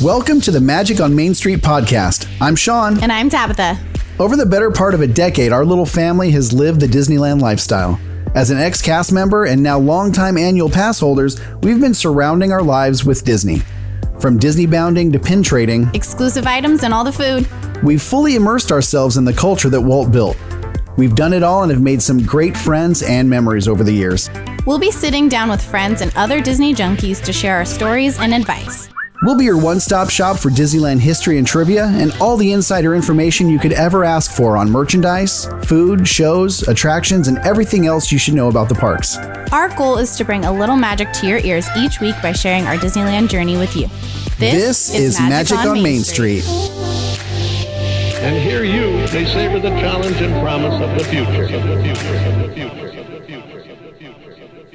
Welcome to the Magic on Main Street podcast. I'm Sean. And I'm Tabitha. Over the better part of a decade, our little family has lived the Disneyland lifestyle. As an ex-cast member and now longtime annual pass holders, we've been surrounding our lives with Disney. From Disney bounding to pin trading, exclusive items and all the food. We've fully immersed ourselves in the culture that Walt built. We've done it all and have made some great friends and memories over the years. We'll be sitting down with friends and other Disney junkies to share our stories and advice. We'll be your one-stop shop for Disneyland history and trivia and all the insider information you could ever ask for on merchandise, food, shows, attractions, and everything else you should know about the parks. Our goal is to bring a little magic to your ears each week by sharing our Disneyland journey with you. This is Magic on Main Street. And hear you, they savor the challenge and promise of the future.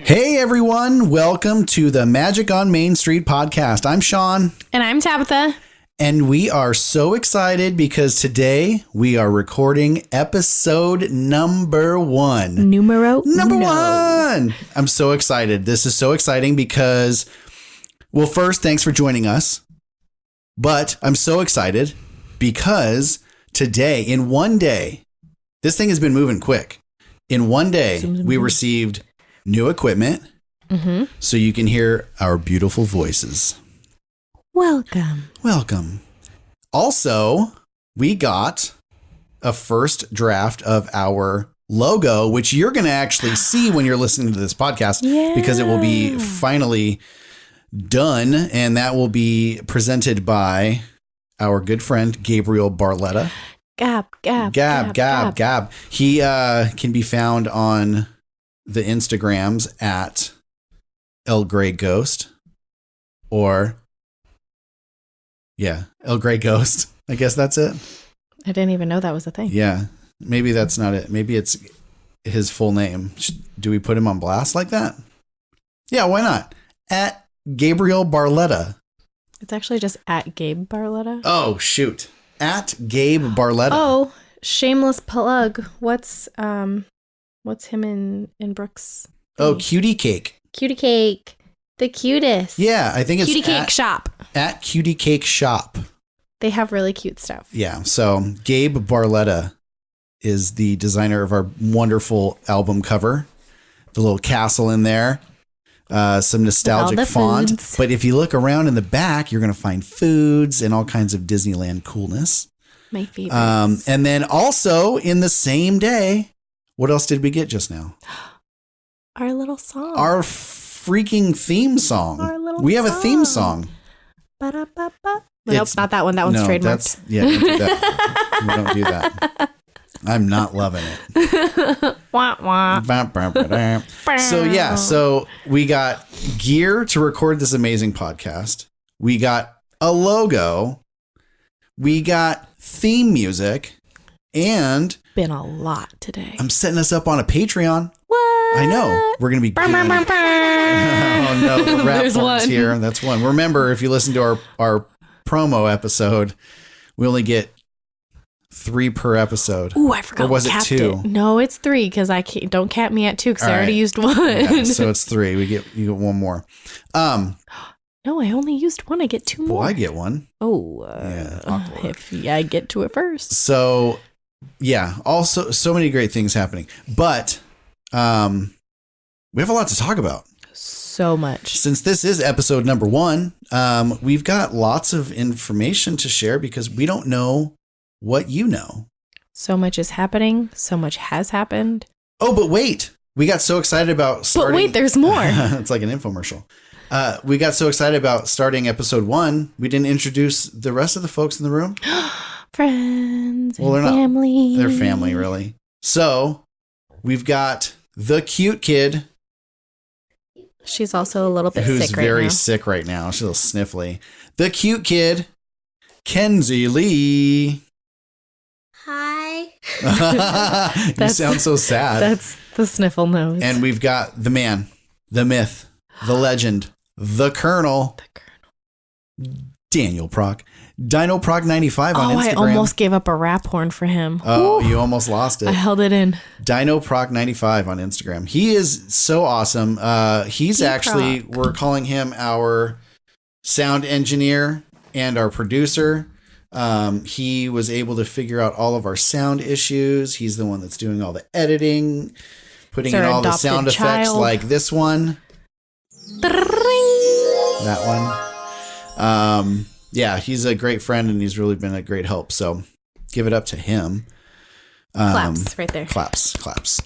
Hey everyone, welcome to the Magic on Main Street podcast. I'm Sean. And I'm Tabitha. And we are so excited because today we are recording episode number one. Numero one. I'm so excited. This is so exciting because, well, first, thanks for joining us. But I'm so excited because today, in one day, this thing has been moving quick. In one day, we received new equipment so you can hear our beautiful voices. Welcome. Also, we got a first draft of our logo, which you're going to actually see when you're listening to this podcast because it will be finally done, and that will be presented by our good friend Gabriel Barletta. Gab. He can be found on the Instagrams at El Grey Ghost or El Grey Ghost. I guess that's it. I didn't even know that was a thing. Yeah. Maybe that's not it. Maybe it's his full name. Do we put him on blast like that? Yeah, why not? At Gabriel Barletta. It's actually just at Gabe Barletta. Oh, shoot. At Gabe Barletta. Oh, shameless plug. What's him in Brooks? Oh, Cutie Cake. Cutie Cake. The cutest. Yeah, I think it's Cutie Cake Shop. At Cutie Cake Shop. They have really cute stuff. Yeah, so Gabe Barletta is the designer of our wonderful album cover. The little castle in there. Some nostalgic font. Foods. But if you look around in the back, you're going to find foods and all kinds of Disneyland coolness. My favorites. And then also in the same day, what else did we get just now? Our little song. Our freaking theme song. We have a theme song. Ba-da-ba-ba. Nope, not that one. That one's trademarked. Don't do that. We don't do that. I'm not loving it. Wah, wah. So we got gear to record this amazing podcast. We got a logo. We got theme music. And been a lot today. I'm setting us up on a Patreon. What? I know. We're going to be doing... Oh, no. The rap There's part's one. here. That's one. Remember, if you listen to our promo episode, we only get 3 per episode. Ooh, I forgot. Or was it 2? No, it's 3 because don't cap me at 2 because I already used 1. Yeah, so it's 3. You get 1 more. No, I only used 1. I get 2 more. Well, I get 1. Oh, awkward. if I get to it first. So, yeah, also so many great things happening. But we have a lot to talk about. So much. Since this is episode number 1, we've got lots of information to share because we don't know what you know. So much is happening. So much has happened. Oh, but wait. We got so excited about starting. But wait, there's more. It's like an infomercial. We got so excited about starting episode 1, we didn't introduce the rest of the folks in the room. Friends and they're family. They're family, really. So we've got the cute kid. She's also a little bit who's sick right very now. sick right now. She's a little sniffly. The cute kid, Kenzie Lee. Hi. You sound so sad. That's the sniffle nose. And we've got the man, the myth, the legend, the Colonel. Daniel Proc. Dino Proc 95 on Instagram. I almost gave up a rap horn for him. Oh, Woo. you almost lost it. I held it in. Dino Proc 95 on Instagram. He is so awesome. We're calling him our sound engineer and our producer. He was able to figure out all of our sound issues. He's the one that's doing all the editing, putting in all the sound effects like this one. That one. Yeah, he's a great friend and he's really been a great help. So give it up to him. Claps right there. Claps.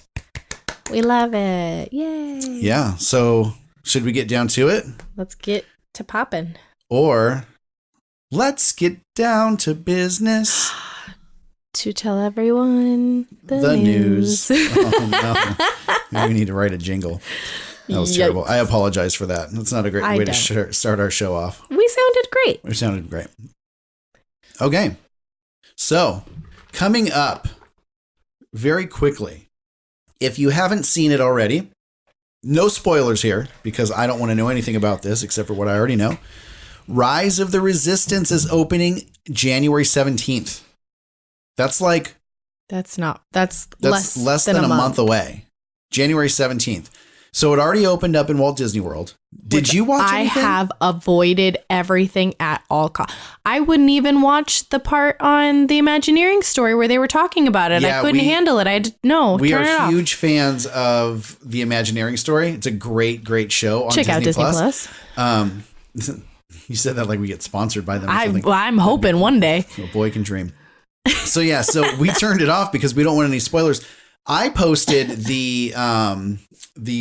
We love it. Yay. Yeah. So should we get down to it? Let's get to popping. Or let's get down to business. To tell everyone the news. Oh, no. Maybe we need to write a jingle. That was terrible. I apologize for that. That's not a great way to start our show off. We sounded great. We sounded great. Okay. So, coming up very quickly, if you haven't seen it already, no spoilers here because I don't want to know anything about this except for what I already know. Rise of the Resistance is opening January 17th. That's less than a month away. January 17th. So it already opened up in Walt Disney World. Did you watch anything? I have avoided everything at all costs. I wouldn't even watch the part on the Imagineering story where they were talking about it. Yeah, I couldn't handle it. We are huge fans of the Imagineering story. It's a great, great show on Check Disney out Disney Plus. You said that like we get sponsored by them. I'm hoping one day. A boy can dream. So yeah, we turned it off because we don't want any spoilers. I posted the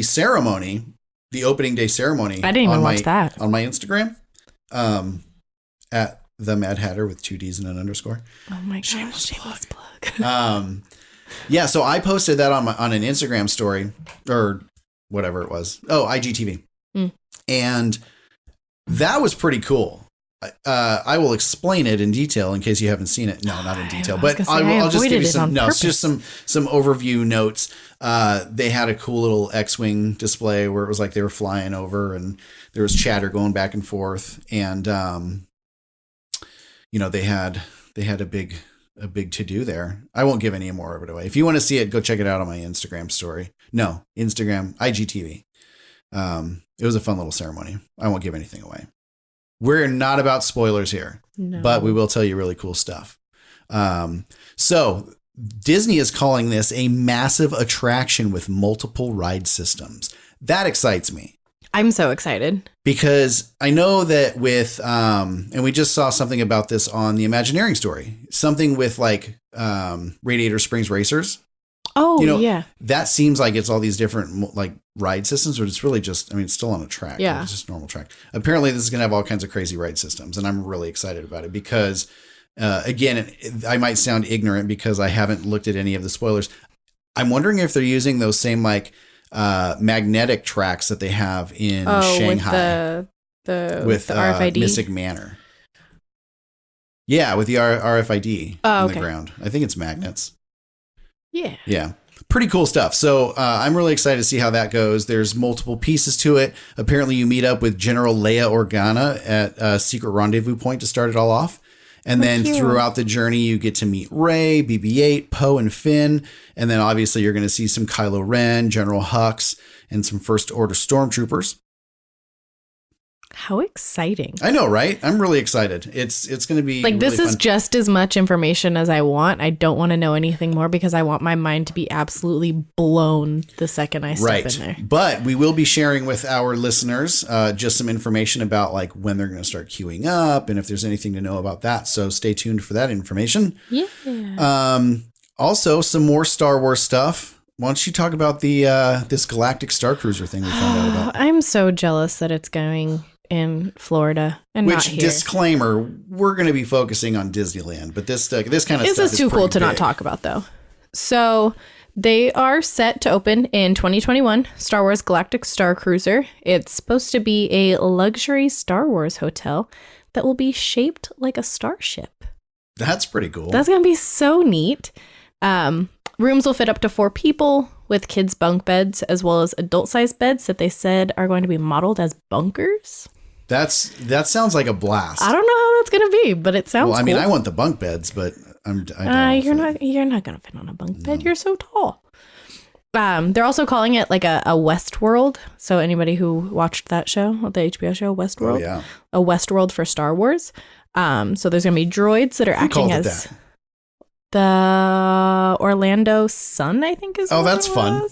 ceremony, the opening day ceremony. I didn't even watch that on my Instagram, at the Mad Hatter with 2 D's and an underscore. Oh my gosh, shameless plug. Yeah, so I posted that on an Instagram story or whatever it was. Oh, IGTV, and that was pretty cool. I will explain it in detail in case you haven't seen it. No, not in detail, but I'll just give you some. No, it's just some overview notes. They had a cool little X-wing display where it was like they were flying over, and there was chatter going back and forth, and they had a big to do there. I won't give any more of it away. If you want to see it, go check it out on my Instagram story. No, Instagram IGTV. It was a fun little ceremony. I won't give anything away. We're not about spoilers here, but we will tell you really cool stuff. So Disney is calling this a massive attraction with multiple ride systems. That excites me. I'm so excited. Because I know that with, and we just saw something about this on the Imagineering story, something with like Radiator Springs Racers. Oh, yeah. That seems like it's all these different like ride systems, but it's really just, it's still on a track. Yeah. It's just a normal track. Apparently this is going to have all kinds of crazy ride systems. And I'm really excited about it because, again, I might sound ignorant because I haven't looked at any of the spoilers. I'm wondering if they're using those same like magnetic tracks that they have in Shanghai. With the RFID? Mystic Manor. Yeah, with the RFID in the ground. I think it's magnets. Yeah. Yeah. Pretty cool stuff. So I'm really excited to see how that goes. There's multiple pieces to it. Apparently you meet up with General Leia Organa at a secret rendezvous point to start it all off. And then throughout the journey, you get to meet Rey, BB-8, Poe, and Finn. And then obviously you're going to see some Kylo Ren, General Hux, and some First Order stormtroopers. How exciting. I know, right? I'm really excited. It's going to be like, this really is fun. Just as much information as I want. I don't want to know anything more because I want my mind to be absolutely blown the second I step in there. But we will be sharing with our listeners just some information about like when they're going to start queuing up and if there's anything to know about that. So stay tuned for that information. Yeah. Also, some more Star Wars stuff. Why don't you talk about the this Galactic Star Cruiser thing we found out about? I'm so jealous that it's going in Florida and not here. Disclaimer, we're going to be focusing on Disneyland, but this kind of stuff is too cool to big. not talk about, though. So they are set to open in 2021, Star Wars Galactic Star Cruiser. It's supposed to be a luxury Star Wars hotel that will be shaped like a starship. That's pretty cool. That's going to be so neat. Rooms will fit up to 4 people with kids' bunk beds as well as adult-sized beds that they said are going to be modeled as bunkers. That sounds like a blast. I don't know how that's going to be, but it sounds cool. I want the bunk beds, but I don't you're not going to fit on a bunk bed. You're so tall. They're also calling it like a Westworld. So anybody who watched that show, the HBO show Westworld, a Westworld for Star Wars. So there's gonna be droids that are acting as the Orlando Sun, I think is. Oh, that's fun.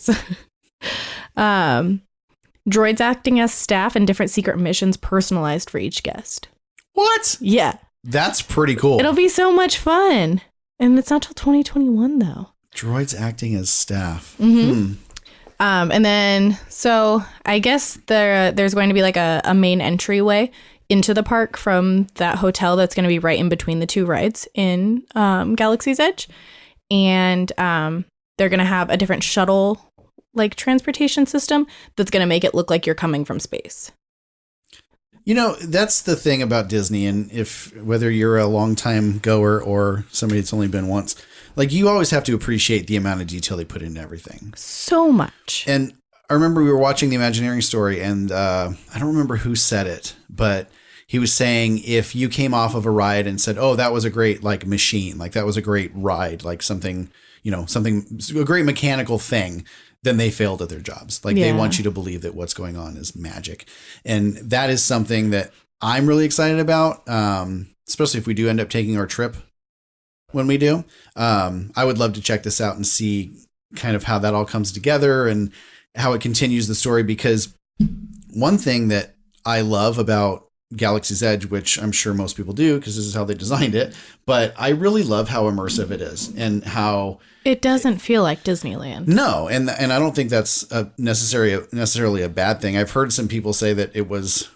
Droids acting as staff and different secret missions personalized for each guest. What? Yeah, that's pretty cool. It'll be so much fun, and it's not till 2021 though. Droids acting as staff. Mm-hmm. And then, so I guess there's going to be like a main entryway into the park from that hotel that's going to be right in between the two rides in Galaxy's Edge. And they're going to have a different shuttle like transportation system that's going to make it look like you're coming from space. You know, that's the thing about Disney, and whether you're a longtime goer or somebody that's only been once, like you always have to appreciate the amount of detail they put into everything. So much. And I remember we were watching the Imagineering story, and I don't remember who said it, but he was saying if you came off of a ride and said, "Oh, that was a great like machine, like that was a great ride, like something, a great mechanical thing," then they failed at their jobs. Like they want you to believe that what's going on is magic. And that is something that I'm really excited about, especially if we do end up taking our trip when we do. I would love to check this out and see kind of how that all comes together and how it continues the story. Because one thing that I love about Galaxy's Edge, which I'm sure most people do because this is how they designed it, but I really love how immersive it is and how it doesn't feel like Disneyland. No, and I don't think that's necessarily a bad thing. I've heard some people say that it was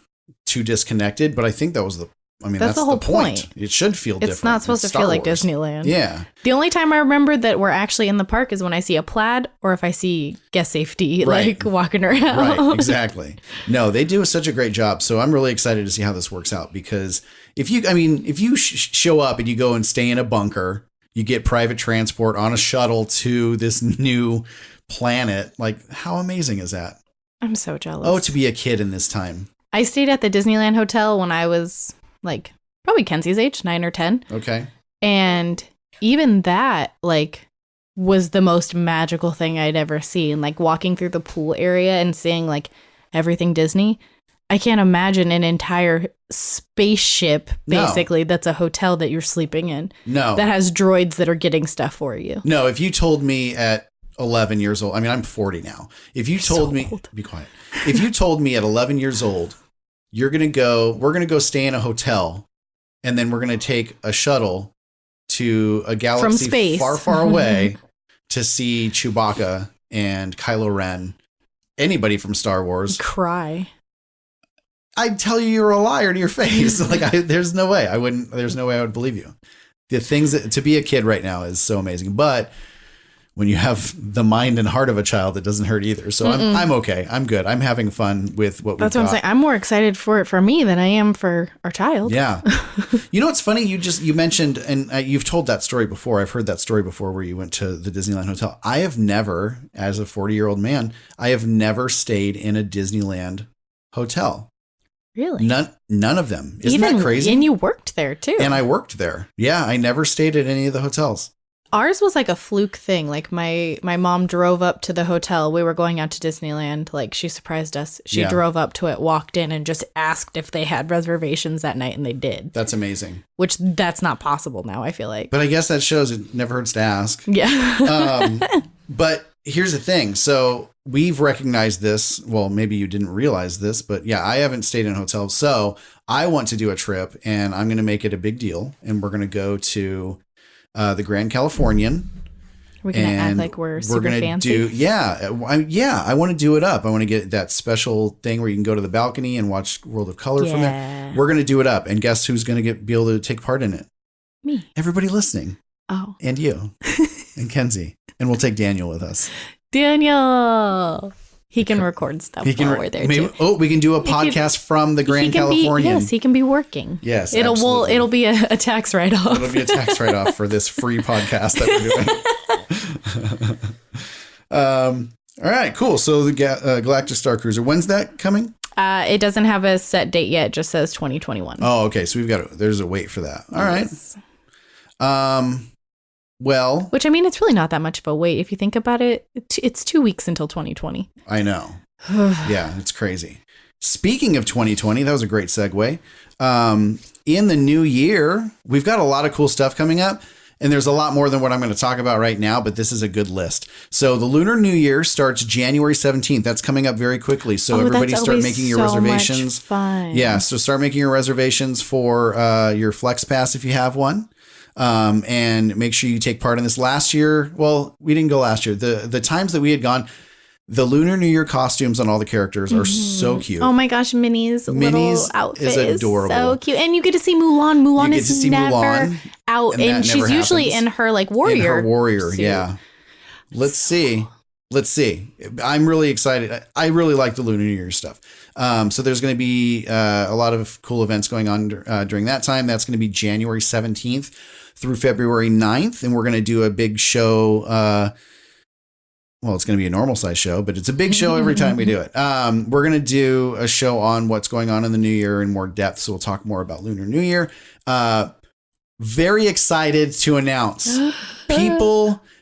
too disconnected, but I think that's the whole point. It should feel different. It's not supposed to feel like Disneyland. Yeah. The only time I remember that we're actually in the park is when I see a plaid or if I see guest safety like walking around. Right, exactly. No, they do such a great job. So I'm really excited to see how this works out, because if you show up and you go and stay in a bunker, you get private transport on a shuttle to this new planet. Like, how amazing is that? I'm so jealous. Oh, to be a kid in this time. I stayed at the Disneyland Hotel when I was like probably Kenzie's age, 9 or 10. Okay. And even that like was the most magical thing I'd ever seen. Like walking through the pool area and seeing like everything Disney. I can't imagine an entire spaceship, basically, that's a hotel that you're sleeping in. No. That has droids that are getting stuff for you. No, if you told me at 11 years old, I mean, I'm 40 now. If you told me, be quiet. If you told me at 11 years old, we're going to go stay in a hotel, and then we're going to take a shuttle to a galaxy from space, far, far away to see Chewbacca and Kylo Ren, anybody from Star Wars. Cry. I'd tell you you're a liar to your face. There's no way I would believe you. The things to be a kid right now is so amazing. But when you have the mind and heart of a child, it doesn't hurt either. So I'm okay. I'm good. I'm having fun with what we've got. That's what I'm saying. I'm more excited for it for me than I am for our child. Yeah. You know what's funny? You mentioned, and you've told that story before. I've heard that story before where you went to the Disneyland Hotel. I have never, as a 40-year-old man, I have never stayed in a Disneyland hotel. Really? None of them. Isn't that crazy? And you worked there too. And I worked there. Yeah, I never stayed at any of the hotels. Ours was like a fluke thing. Like my mom drove up to the hotel. We were going out to Disneyland. Like she surprised us. She drove up to it, walked in, and just asked if they had reservations that night, and they did. That's amazing. Which that's not possible now, I feel like. But I guess that shows it never hurts to ask. Yeah. But here's the thing. So we've recognized this. Well, maybe you didn't realize this, but yeah, I haven't stayed in hotels. So I want to do a trip, and I'm going to make it a big deal. And we're going to go to the Grand Californian. We're going to act like we're super fancy. I want to do it up. I want to get that special thing where you can go to the balcony and watch World of Color from there. We're going to do it up. And guess who's going to be able to take part in it? Me. Everybody listening. Oh. And you. And Kenzie. And we'll take Daniel with us. Daniel. He can record stuff while we're there too. We can do a podcast from the Grand Californian. Yes, he can be working. Yes, it'll be a tax write-off. It'll be a tax write-off for this free podcast that we're doing. All right, cool. So the Galactic Star Cruiser, when's that coming? It doesn't have a set date yet. It just says 2021. Oh, okay. So there's a wait for that. All right. Well, Which, I mean, it's really not that much of a wait. If you think about it, it's 2 weeks until 2020. I know. Yeah, it's crazy. Speaking of 2020, that was a great segue. In the new year, we've got a lot of cool stuff coming up. And there's a lot more than what I'm going to talk about right now, but this is a good list. So the Lunar New Year starts January 17th. That's coming up very quickly. So everybody start making your reservations. Fun. Yeah, so start making your reservations for your Flex Pass if you have one. And make sure you take part in this. Last year, well, we didn't go last year. The times that we had gone, the Lunar New Year costumes on all the characters are so cute. Oh my gosh, Minnie's little outfit is adorable. so cute. And you get to see Mulan. Mulan You get is to see never Mulan, out. And she's never usually happens. in her like warrior. In her warrior, suit. yeah. Let's see. I'm really excited. I really like the Lunar New Year stuff. So there's going to be a lot of cool events going on during that time. That's going to be January 17th through February 9th. And we're going to do a big show. Well, it's going to be a normal size show, but it's a big show every time we do it. We're going to do a show on what's going on in the new year in more depth. So we'll talk more about Lunar New Year. Very excited to announce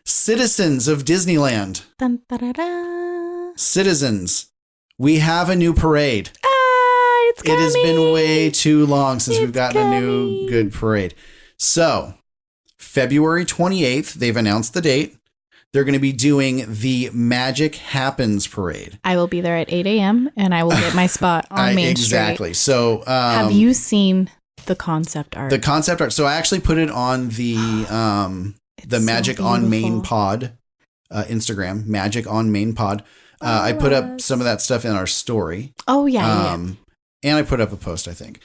citizens of Disneyland, Dun, da, da, da. citizens, we have a new parade. It's It has been coming. way too long since we've It's gotten a new coming. good parade. So February 28th, they've announced the date. They're going to be doing the Magic Happens parade. I will be there at 8 a.m. and I will get my spot on Main Exactly. So Street. Have you seen the concept art? the concept art? So I actually put it on the It's so Magic on Main beautiful. Pod Instagram, Magic on Main Pod. I put up some of that stuff in our story. Oh, yeah. And I put up a post, I think.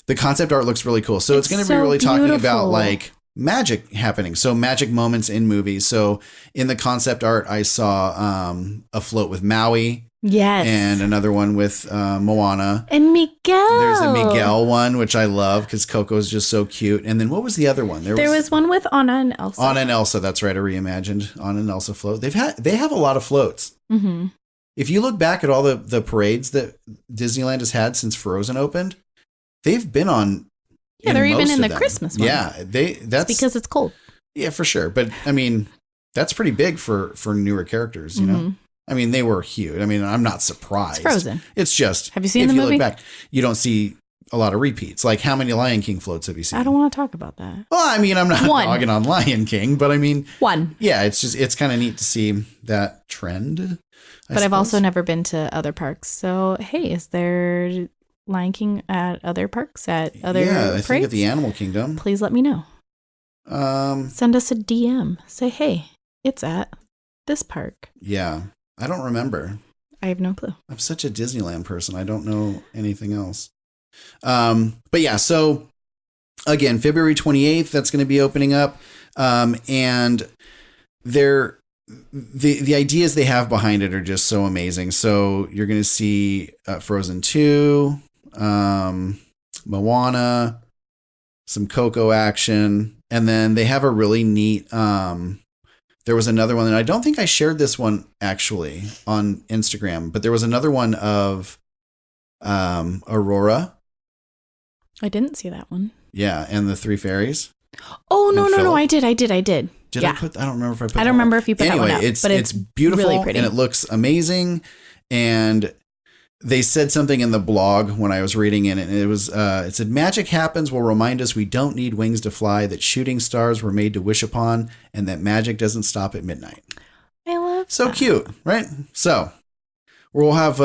The concept art looks really cool. So it's It's going to be so really talking about beautiful. like magic happening. So magic moments in movies. So in the concept art, I saw a float with Maui Yes. and another one with Moana. And Miguel. There's a Miguel one, which I love because Coco's just so cute. And then what was the other one? There was one with Anna and Elsa. Anna and Elsa. That's right. I reimagined Anna and Elsa float. They have a lot of floats. Mm-hmm. If you look back at all the parades that Disneyland has had since Frozen opened, they've been on. Yeah, they're even most in of the them. Christmas one. Yeah, that's Because it's cold. yeah, for sure. But I mean, that's pretty big for newer characters. You know, I mean, they were huge. I mean, I'm not surprised. It's Frozen. It's just Have you seen if the you movie? look back, you don't see a lot of repeats. Like how many Lion King floats have you seen? I don't want to talk about that. Well, I mean, I'm not One. dogging on Lion King, but I mean, One. yeah, it's kind of neat to see that trend. But I've also never been to other parks. So, hey, is there Lion King at other parks, at other I parades? think at the Animal Kingdom. Please let me know. Send us a DM. Say, hey, it's at this park. Yeah, I don't remember. I have no clue. I'm such a Disneyland person. I don't know anything else. But yeah, so again, February 28th, that's going to be opening up. And the ideas they have behind it are just so amazing. So you're going to see Frozen 2, Moana, some Coco action, and then they have a really neat there was another one, and I don't think I shared this one actually on Instagram, but there was another one of Aurora. I didn't see that one. Yeah, and the Three Fairies. Oh, no, And no, no. Philip. I did. Did Yeah. I don't remember if I put I that don't one remember up. if you put Anyway, that one up. But it's beautiful really pretty. and it looks amazing. And they said something in the blog when I was reading it, and it said magic happens will remind us we don't need wings to fly, that shooting stars were made to wish upon, and that magic doesn't stop at midnight. I love So that. cute, right? So we'll have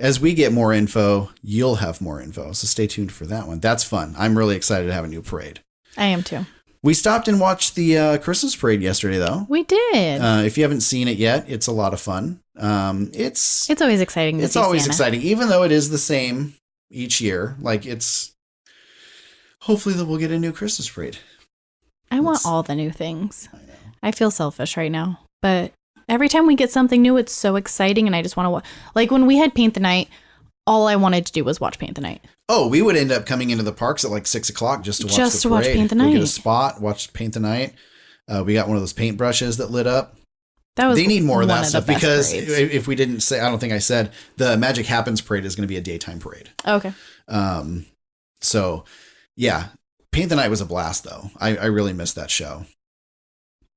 as we get more info, you'll have more info. So stay tuned for that one. That's fun. I'm really excited to have a new parade. I am too. We stopped and watched the Christmas parade yesterday, though. We did. If you haven't seen it yet, it's a lot of fun. It's always exciting to see always Santa. exciting, even though it is the same each year. Like it's hopefully that we'll get a new Christmas parade. I want all the new things. I feel selfish right now, but every time we get something new, it's so exciting, and I just want to watch. Like when we had Paint the Night, all I wanted to do was watch Paint the Night. Oh, we would end up coming into the parks at like 6 o'clock just to watch Just the to watch parade. Paint the Go get a Night. spot, watch Paint the Night. We got one of those paint brushes that lit up. That was They need more of one that the stuff best because parades. if we didn't say, I don't think I said, the Magic Happens parade is going to be a daytime parade. Okay. So yeah, Paint the Night was a blast though. I really missed that show.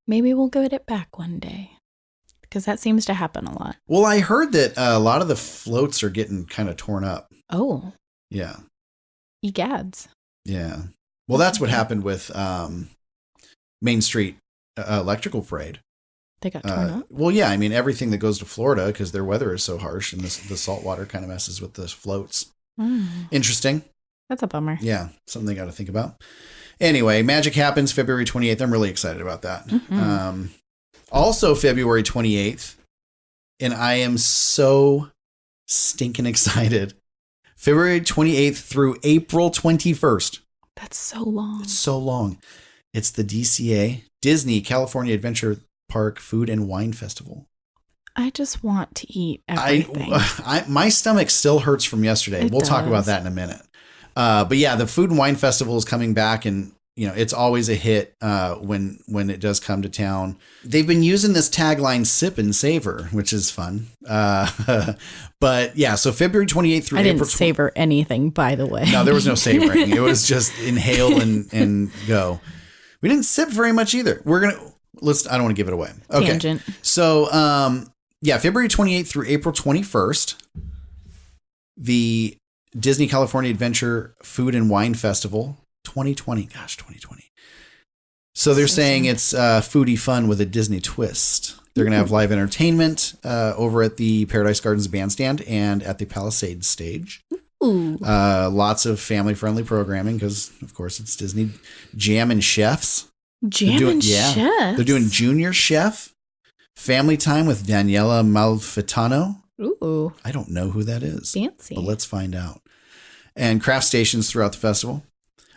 Maybe we'll get it back one day. Because that seems to happen a lot. Well, I heard that a lot of the floats are getting kind of torn up. Oh. Yeah. Egads. Yeah. Well, that's what happened with Main Street Electrical Parade. They got torn up? Well, yeah. I mean, everything that goes to Florida, because their weather is so harsh and the salt water kind of messes with the floats. Interesting. That's a bummer. Yeah. Something they got to think about. Anyway, Magic happens February 28th. I'm really excited about that. Also February 28th, and I am so stinking excited. February 28th through April 21st. That's so long. It's so long. It's the DCA, Disney California Adventure Park Food and Wine Festival. I just want to eat everything. My stomach still hurts from yesterday. We'll talk about that in a minute. But yeah, the Food and Wine Festival is coming back, and it's always a hit when it does come to town. They've been using this tagline "Sip and Savor," which is fun. But yeah, so February 28th through I April. didn't savor anything, by the way. No, there was no savoring. It was just inhale and go. We didn't sip very much either. I don't want to give it away. Okay. Tangent. So yeah, February 28th through April 21st, the Disney California Adventure Food and Wine Festival 2020. Gosh, 2020. So they're saying it's foodie fun with a Disney twist. They're going to have live entertainment over at the Paradise Gardens Bandstand and at the Palisades stage. Ooh. Lots of family-friendly programming because, of course, it's Disney. Jam and Chefs. Chefs? They're doing Junior Chef. Family Time with Daniela Malfitano. Ooh. I don't know who that is. Fancy. But let's find out. And craft stations throughout the festival.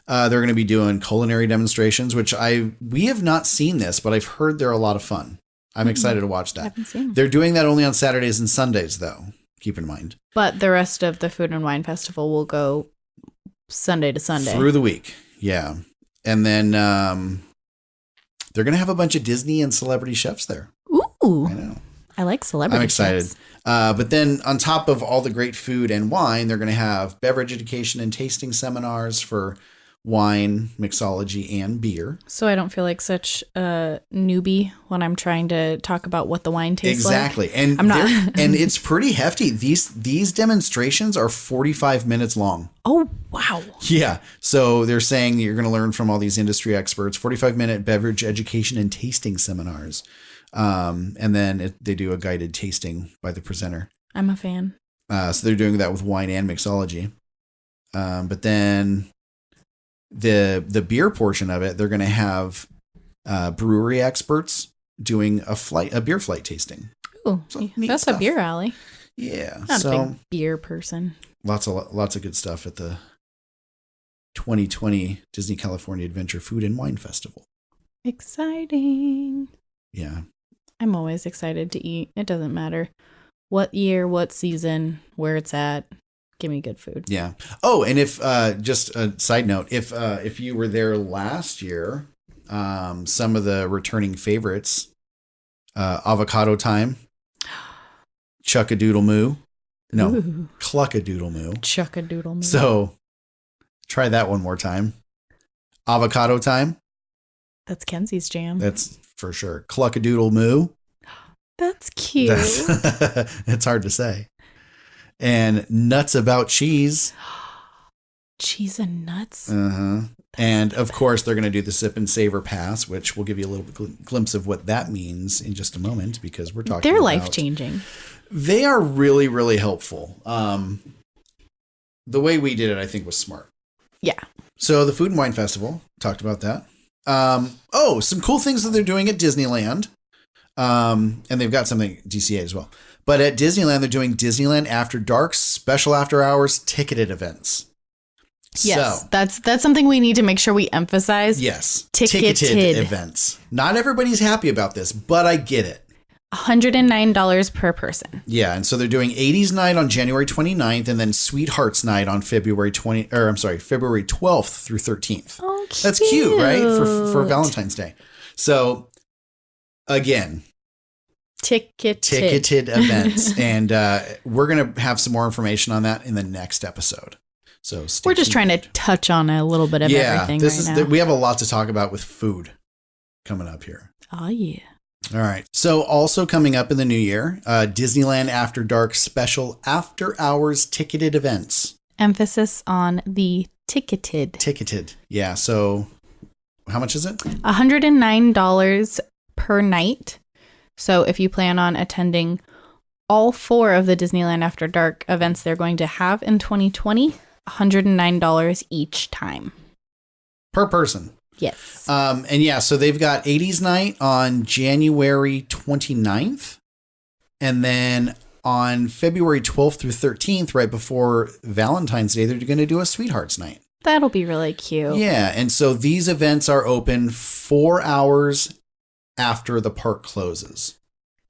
They're going to be doing culinary demonstrations, which we have not seen this, but I've heard they're a lot of fun. I'm excited to watch that. I haven't seen them. They're doing that only on Saturdays and Sundays, though. Keep in mind. But the rest of the Food and Wine Festival will go Sunday to Sunday. Through the week. Yeah. And then they're going to have a bunch of Disney and celebrity chefs there. Ooh. I know. I like celebrity I'm excited. chefs. But then on top of all the great food and wine, they're going to have beverage education and tasting seminars for wine, mixology, and beer. So I don't feel like such a newbie when I'm trying to talk about what the wine tastes Exactly. like. And I'm not. and it's pretty hefty. These demonstrations are 45 minutes long. Oh, wow. Yeah. So they're saying that you're going to learn from all these industry experts, 45-minute beverage education and tasting seminars. And then they do a guided tasting by the presenter. I'm a fan. So they're doing that with wine and mixology. But then the beer portion of it, they're going to have brewery experts doing a beer flight tasting. Ooh, So neat that's stuff. a beer alley. Yeah. Not so a big beer person. lots of good stuff at the 2020 Disney California Adventure Food and Wine Festival. Exciting. Yeah. I'm always excited to eat. It doesn't matter what year, what season, where it's at. Give me good food. Yeah. Oh, and if just a side note, if you were there last year, some of the returning favorites, Avocado Time, Chuck-a-Doodle Moo, Ooh. Cluck-a-Doodle Moo. Chuck-a-doodle moo. So try that one more time. Avocado Time, That's Kenzie's jam. that's for sure. Cluck-a-Doodle Moo. That's cute. It's hard to say. And Nuts About Cheese. Cheese and nuts. Uh-huh. And of course, they're going to do the Sip and Savor Pass, which we'll give you a little glimpse of what that means in just a moment because we're talking They're about... life-changing. They are really, really helpful. The way we did it, I think, was smart. Yeah. So the Food and Wine Festival, talked about that. Some cool things that they're doing at Disneyland. And they've got something at DCA as well. But at Disneyland, they're doing Disneyland After Dark special after hours ticketed events. Yes, So, that's something we need to make sure we emphasize. yes, Ticketed. events. Not everybody's happy about this, but I get it. $109 per person. Yeah, and so they're doing 80s night on January 29th and then Sweethearts night on February 12th through 13th. Oh, cute. That's cute, right? For Valentine's Day. So again, ticketed events. And we're going to have some more information on that in the next episode. So We're just trying to touch on a little bit of everything this right is now. we have a lot to talk about with food. coming up here. Oh, yeah. All right. So also coming up in the new year, Disneyland After Dark special after hours ticketed events. Emphasis on the ticketed. Ticketed. Yeah. So how much is it? $109 per night. So if you plan on attending all 4 of the Disneyland After Dark events they're going to have in 2020, $109 each time. Per person. Yes. And yeah, so they've got 80s night on January 29th. And then on February 12th through 13th, right before Valentine's Day, they're going to do a Sweethearts night. That'll be really cute. Yeah. And so these events are open 4 hours after the park closes.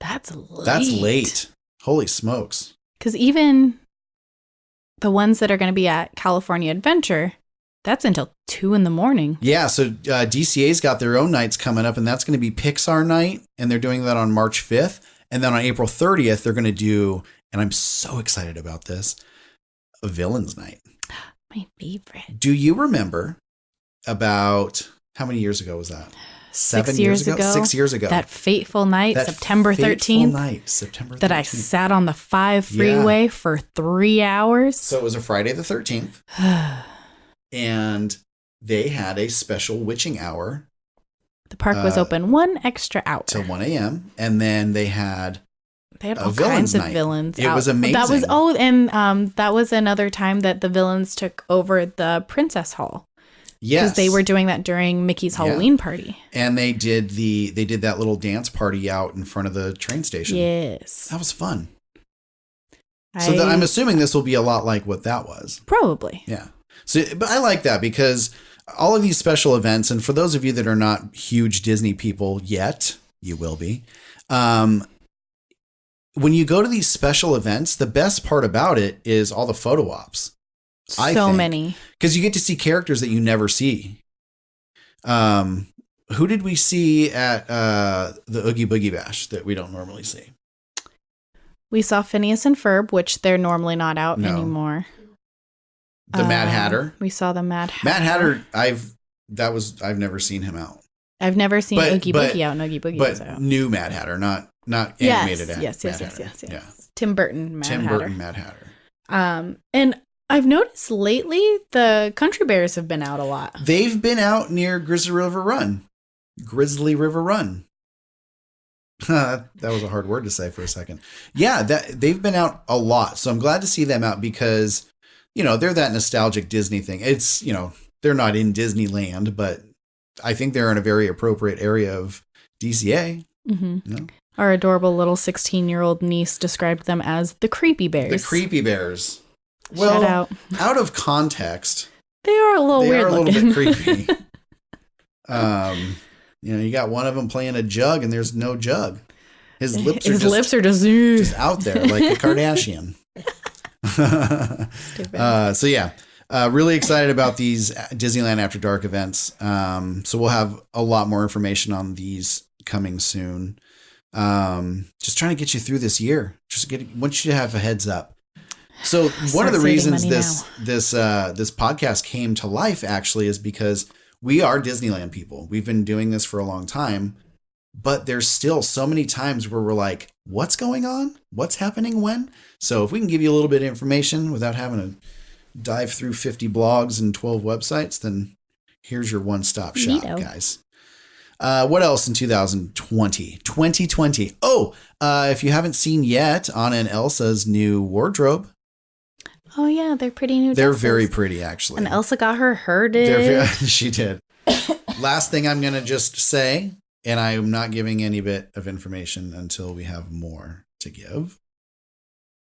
That's late. That's late. Holy smokes. Because even the ones that are going to be at California Adventure, that's until 2 a.m. Yeah, so DCA's got their own nights coming up, and that's going to be Pixar night, and they're doing that on March 5th. And then on April 30th, they're going to do, and I'm so excited about this, a Villains night. My favorite. Do you remember about, how many years ago was that? 6 years ago. 6 years ago. That fateful night, That September 13th. night, September 13th. That I sat on the 5 freeway for 3 hours. So it was a Friday the 13th. And they had a special witching hour The park was open 1 extra hour. till 1 a.m. And then they had all villains kinds of night. villains. It was amazing. That was another time that the villains took over the Princess Hall. Yes. Because they were doing that during Mickey's Halloween party. And they did that little dance party out in front of the train station. Yes. That was fun. So I'm assuming this will be a lot like what that was. Probably. Yeah. So, but I like that because all of these special events, and for those of you that are not huge Disney people yet, you will be. When you go to these special events, the best part about it is all the photo ops. So many. Because you get to see characters that you never see. Who did we see at the Oogie Boogie Bash that we don't normally see? We saw Phineas and Ferb, which they're normally not out No. anymore. The Mad Hatter. We saw the Mad Hatter. Mad Hatter, I've never seen him out. I've never seen Oogie Boogie out and Oogie Boogie was But out. new Mad Hatter, not animated Yes. Mad Hatter. Yeah. Tim Burton Mad Tim Hatter. Burton Mad Hatter. And I've noticed lately the Country Bears have been out a lot. They've been out near Grizzly River Run. That was a hard word to say for a second. Yeah, they've been out a lot. So I'm glad to see them out because, they're that nostalgic Disney thing. It's, they're not in Disneyland, but I think they're in a very appropriate area of DCA. Mm-hmm. Our adorable little 16-year-old niece described them as the Creepy Bears. The Creepy Bears. Shout Well, out. out of context, They are a little they weird are a little looking. bit creepy. You got one of them playing a jug and there's no jug. His lips are just out there like a Kardashian. So yeah, really excited about these Disneyland After Dark events. So we'll have a lot more information on these coming soon. Just trying to get you through this year. Want you to have a heads up. So one of the reasons this podcast came to life actually is because we are Disneyland people. We've been doing this for a long time, but there's still so many times where we're like, what's going on? What's happening when? So if we can give you a little bit of information without having to dive through 50 blogs and 12 websites, then here's your one-stop shop, guys. What else in 2020? Oh, if you haven't seen yet, Anna and Elsa's new wardrobe. Oh yeah, they're pretty new. They're dresses. very pretty, actually. And Elsa got her herded. She did. Last thing I'm going to just say, and I'm not giving any bit of information until we have more to give,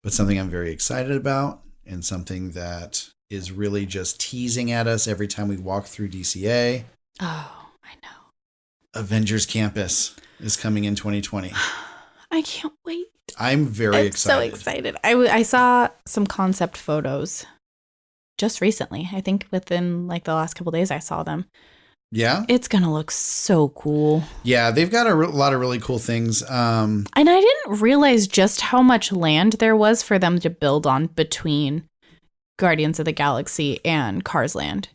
but something I'm very excited about and something that is really just teasing at us every time we walk through DCA. Oh, I know. Avengers Campus is coming in 2020. I can't wait. I'm very excited. So excited. I saw some concept photos just recently. I think within like the last couple of days I saw them. Yeah? It's going to look so cool. Yeah, they've got a lot of really cool things. And I didn't realize just how much land there was for them to build on between Guardians of the Galaxy and Cars Land.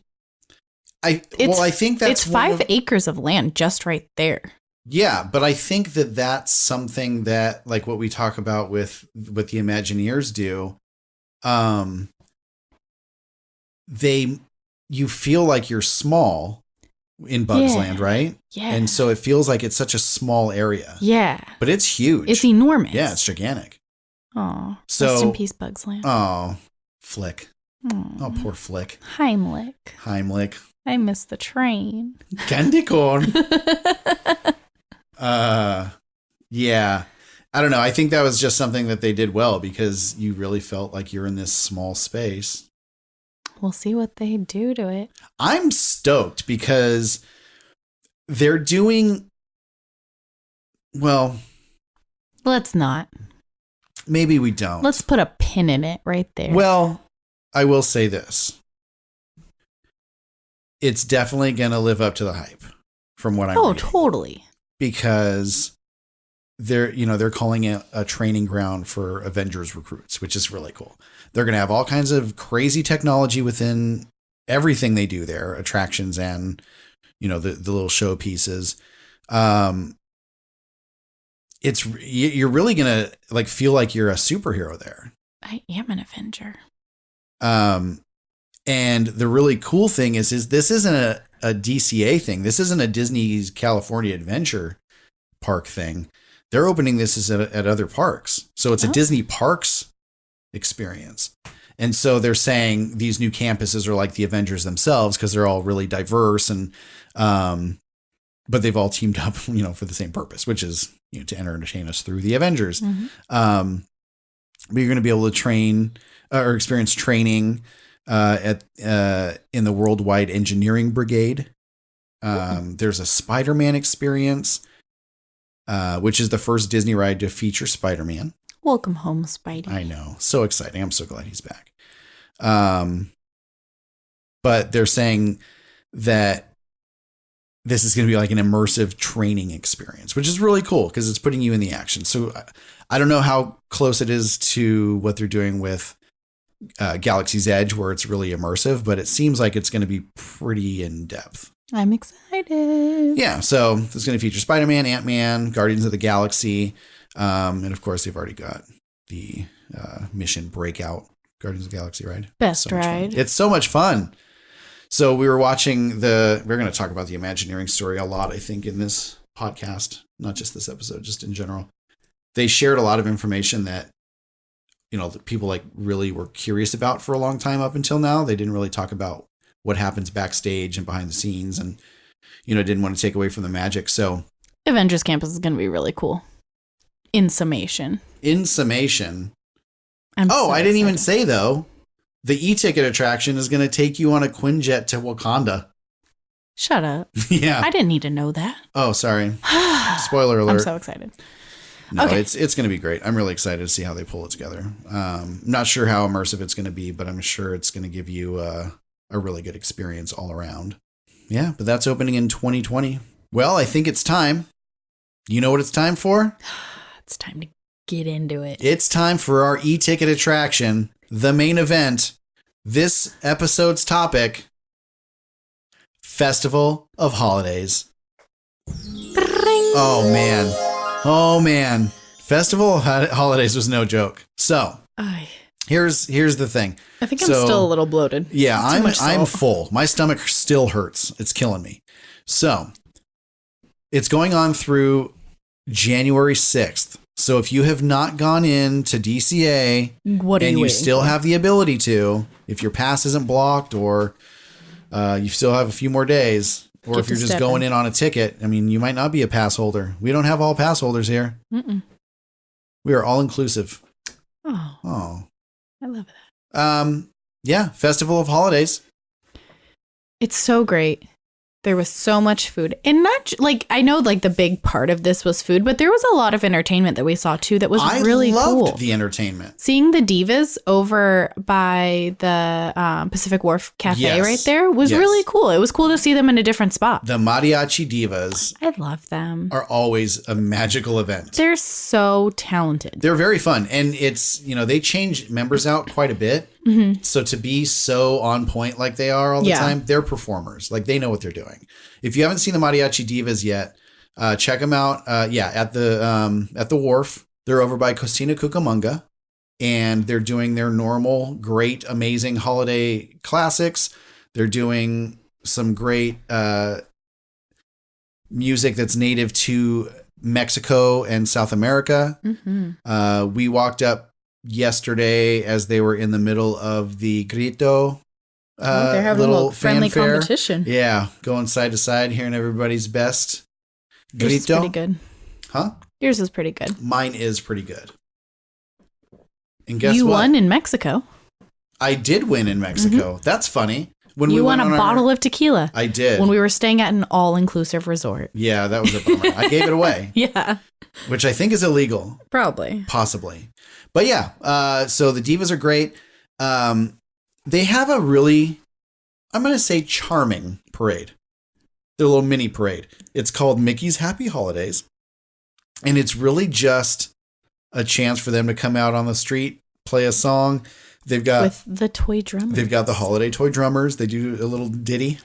I think that's it's 5 acres of land just right there. Yeah, but I think that that's something that, like what we talk about with what the Imagineers do, you feel like you're small in Bugs Yeah. Land, right? Yeah. And so it feels like it's such a small area. Yeah. But it's huge. It's enormous. Yeah, it's gigantic. Oh, So- rest in peace, Bugs Land. Oh, Flick. Aw. Oh, poor Flick. Heimlich. Heimlich. I miss the train. Candy corn. Yeah. I don't know. I think that was just something that they did well because you really felt like you're in this small space. We'll see what they do to it. I'm stoked because they're doing, well, Let's not. maybe we don't. Let's put a pin in it right there. Well, I will say this. It's definitely going to live up to the hype from what I'm reading. totally. Because they're calling it a training ground for Avengers recruits, which is really cool. They're going to have all kinds of crazy technology within everything they do there, attractions and, the little show pieces. You're really going to like feel like you're a superhero there. I am an Avenger. And the really cool thing is this isn't a DCA thing. This isn't a Disney's California Adventure Park thing. They're opening this at other parks. So it's a Disney Parks experience. And so they're saying these new campuses are like the Avengers themselves because they're all really diverse and, but they've all teamed up, for the same purpose, which is, to entertain us through the Avengers. Mm-hmm. But you're going to be able to train or experience training in the Worldwide Engineering Brigade. There's a Spider-Man experience, which is the first Disney ride to feature Spider-Man. Welcome home, Spidey. I know. So exciting. I'm so glad he's back. But they're saying that this is going to be like an immersive training experience, which is really cool because it's putting you in the action. So I don't know how close it is to what they're doing with Galaxy's Edge, where it's really immersive, but it seems like it's going to be pretty in depth. I'm excited. Yeah. So it's going to feature Spider-Man, Ant-Man, Guardians of the Galaxy. And of course, they've already got the Mission Breakout Guardians of the Galaxy ride. Best So much fun. ride. It's so much fun. So we were watching we're going to talk about the Imagineering story a lot, I think, in this podcast, not just this episode, just in general. They shared a lot of information that, that people like really were curious about for a long time up until now. They didn't really talk about what happens backstage and behind the scenes and, didn't want to take away from the magic. So Avengers Campus is going to be really cool. In summation. I didn't even say though, the e-ticket attraction is going to take you on a Quinjet to Wakanda. Shut up. Yeah. I didn't need to know that. Oh, sorry. Spoiler alert. I'm so excited. No, Okay. it's going to be great. I'm really excited to see how they pull it together. Not sure how immersive it's going to be, but I'm sure it's going to give you a really good experience all around. Yeah, but that's opening in 2020. Well, I think it's time. You know what it's time for? It's time to get into it. It's time for our e-ticket attraction, the main event. This episode's topic, Festival of Holidays. Oh man. Festival of Holidays was no joke. So here's the thing. I think I'm still a little bloated. Yeah, Too much I'm salt. full. My stomach still hurts. It's killing me. So it's going on through January 6th. So if you have not gone in to DCA What are and you you waiting still for? have the ability to, if your pass isn't blocked or you still have a few more days, or Get if you're to just step going in. in on a ticket, I mean, you might not be a pass holder. We don't have all pass holders here. Mm-mm. We are all inclusive. Oh, Oh, I love that. yeah. Festival of Holidays. It's so great. There was so much food. And not like, I know like the big part of this was food, but there was a lot of entertainment that we saw too that was really I loved cool. the entertainment. Seeing the divas over by the Pacific Wharf Cafe Yes. right there was Yes. really cool. It was cool to see them in a different spot. The Mariachi Divas I love them. are always a magical event. They're so talented. They're very fun. And it's, they change members out quite a bit. Mm-hmm. So to be so on point like they are all the Yeah. time, they're performers. Like they know what they're doing. If you haven't seen the Mariachi Divas yet, check them out. At the wharf. They're over by Cocina Cucamonga. And they're doing their normal, great, amazing holiday classics. They're doing some great music that's native to Mexico and South America. Mm-hmm. We walked up yesterday as they were in the middle of the Grito. They're having a little friendly fanfare. competition. Yeah, going side to side, hearing everybody's best. Yours is Grito. pretty good. Huh? Yours is pretty good. Mine is pretty good. And guess You what? won in Mexico. I did win in Mexico. That's funny. When You we won went a on bottle of tequila I did. when we were staying at an all-inclusive resort. Yeah, that was a bummer. I gave it away, Yeah, which I think is illegal, probably. possibly. But yeah, so the Divas are great. They have a really, I'm going to say, charming parade. Their little mini parade. It's called Mickey's Happy Holidays. And it's really just a chance for them to come out on the street, play a song. They've got With the toy drummers. they've got the holiday toy drummers. They do a little ditty,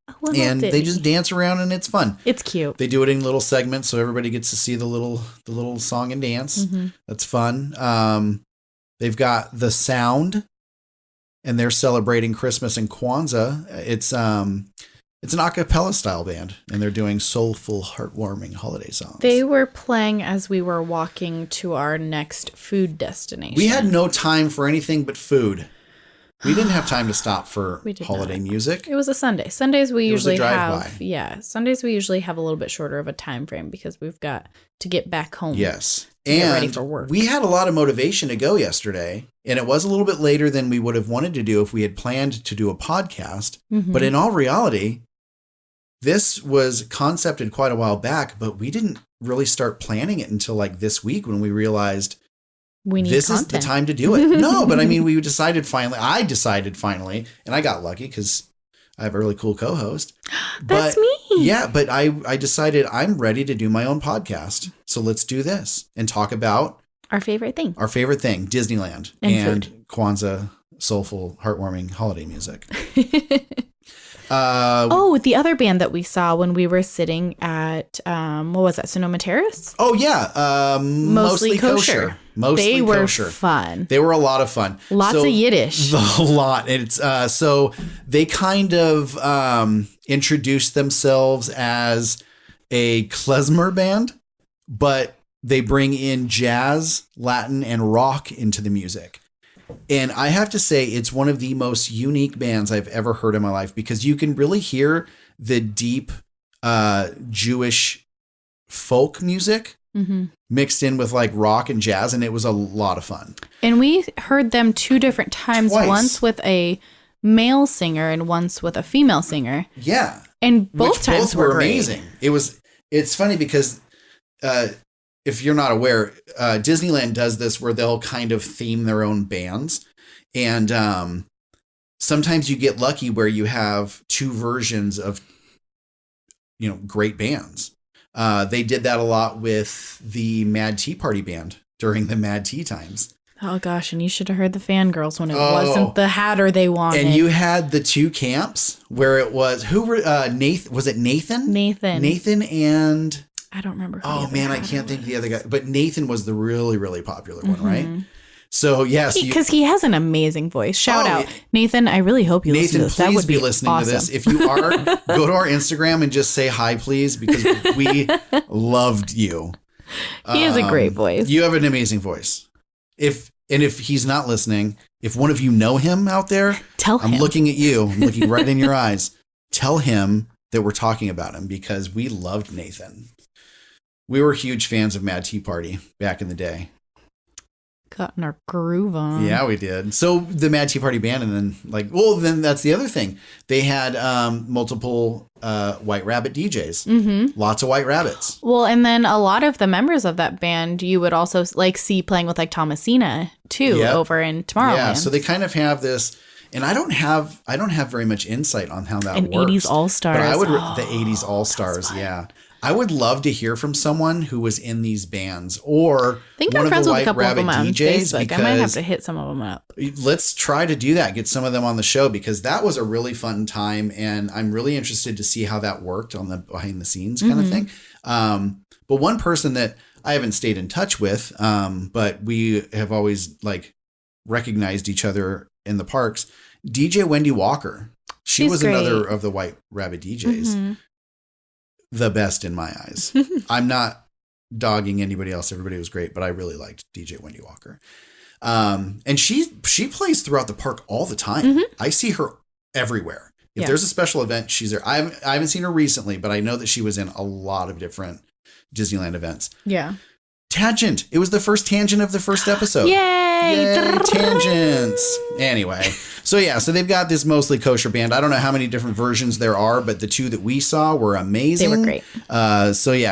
A little and they ditty. just dance around, and it's fun. It's cute. They do it in little segments, so everybody gets to see the little song and dance. Mhm. That's fun. They've got the sound, and they're celebrating Christmas and Kwanzaa. It's an a cappella style band, and they're doing soulful, heartwarming holiday songs. They were playing as we were walking to our next food destination. We had no time for anything but food. We didn't have time to stop for We did holiday not. music. It was a Sunday. Sundays we It was a usually drive-by. have. Yeah, Sundays we usually have a little bit shorter of a time frame because we've got to get back home. Yes. To get And ready for work. we had a lot of motivation to go yesterday, and it was a little bit later than we would have wanted to do if we had planned to do a podcast. Mhm. But in all reality, this was concepted quite a while back, but we didn't really start planning it until like this week when we realized we need this content. is the time to do it. No, but I mean, we decided finally, and I got lucky because I have a really cool co-host. That's But- me. Yeah, but I decided I'm ready to do my own podcast. So let's do this and talk about Our favorite thing. our favorite thing, Disneyland And Kwanzaa, soulful, heartwarming holiday music. Oh, the other band that we saw when we were sitting at what was that, Sonoma Terrace? Oh yeah, mostly kosher. Mostly They were kosher. fun. They were a lot of fun. Lots So- of Yiddish. A lot. It's so they kind of introduced themselves as a klezmer band, but they bring in jazz, Latin, and rock into the music. And I have to say, it's one of the most unique bands I've ever heard in my life because you can really hear the deep Jewish folk music hmm mixed in with like rock and jazz, and it was a lot of fun. And we heard them 2 different times, Twice. once with a male singer and once with a female singer. Yeah. And both Which times were great. amazing. It's funny because if you're not aware, Disneyland does this where they'll kind of theme their own bands. And sometimes you get lucky where you have 2 versions of, great bands. They did that a lot with the Mad Tea Party Band during the Mad Tea times. Oh gosh, and you should have heard the fangirls when it Oh. wasn't the Hatter they wanted. And you had the 2 camps where it was, Nathan, was it Nathan? Nathan and... I don't remember. Who the Oh other man, I Hatter can't think was. of the other guy. But Nathan was the really, really popular one, right? So yes, Because he has an amazing voice. Shout Oh, out, yeah. Nathan. I really hope you listen Nathan, to this. That please would be listening awesome. to this. If you are, go to our Instagram and just say hi, please, because we loved you. He has a great voice. You have an amazing voice. If he's not listening, if one of you know him out there, Tell I'm him. looking at you. I'm looking right in your eyes. Tell him that we're talking about him because we loved Nathan. We were huge fans of Mad Tea Party back in the day. Gotten our groove on. Yeah, we did. So the Mad Tea Party band, and then then that's the other thing. They had multiple White Rabbit DJs. Mm-hmm. Lots of White Rabbits. Well, and then a lot of the members of that band you would also like see playing with like Thomasina too over in Tomorrowland. Yeah, so they kind of have this, and I don't have very much insight on how that and works. 80s All-Stars. But I would the 80s All-Stars, yeah. I would love to hear from someone who was in these bands or I think one I'm of friends the with a White couple of Rabbit them on DJs Facebook. I might have to hit some of them up. let's try to do that. Get some of them on the show because that was a really fun time, and I'm really interested to see how that worked on the behind the scenes kind of thing. But one person that I haven't stayed in touch with, but we have always like recognized each other in the parks. DJ Wendy Walker. She was great. another of the White Rabbit DJs. The best in my eyes. I'm not dogging anybody else. Everybody was great, but I really liked DJ Wendy Walker. And she plays throughout the park all the time. I see her everywhere. If there's a special event, she's there. I haven't seen her recently, but I know that she was in a lot of different Disneyland events. Yeah. Tangent. It was the first tangent of the first episode. Yay! Tangents. Anyway, so they've got this mostly kosher band. I don't know how many different versions there are, but the two that we saw were amazing. They were great.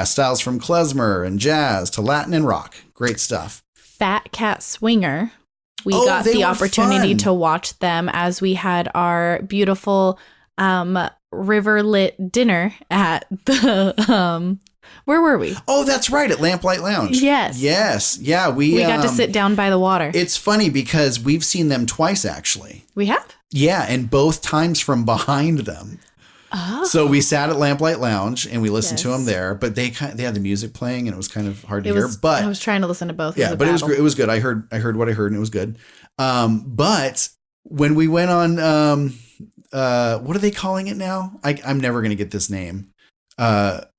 Styles from klezmer and jazz to Latin and rock. Great stuff. Fat Cat Swinger. We Oh, got they the were opportunity fun. to watch them as we had our beautiful river lit dinner at the where were we? Oh, that's right, at Lamplight Lounge. Yes. Yes. Yeah, We got to sit down by the water. It's funny because we've seen them twice actually. We have? Yeah, and both times from behind them. Oh. So we sat at Lamplight Lounge and we listened to Yes. them there, but they had the music playing and it was kind of hard to hear. But I was trying to listen to both. yeah, but it was battle. it was good. I heard what I heard and it was good. But when we went on, what are they calling it now? I'm never gonna get this name. What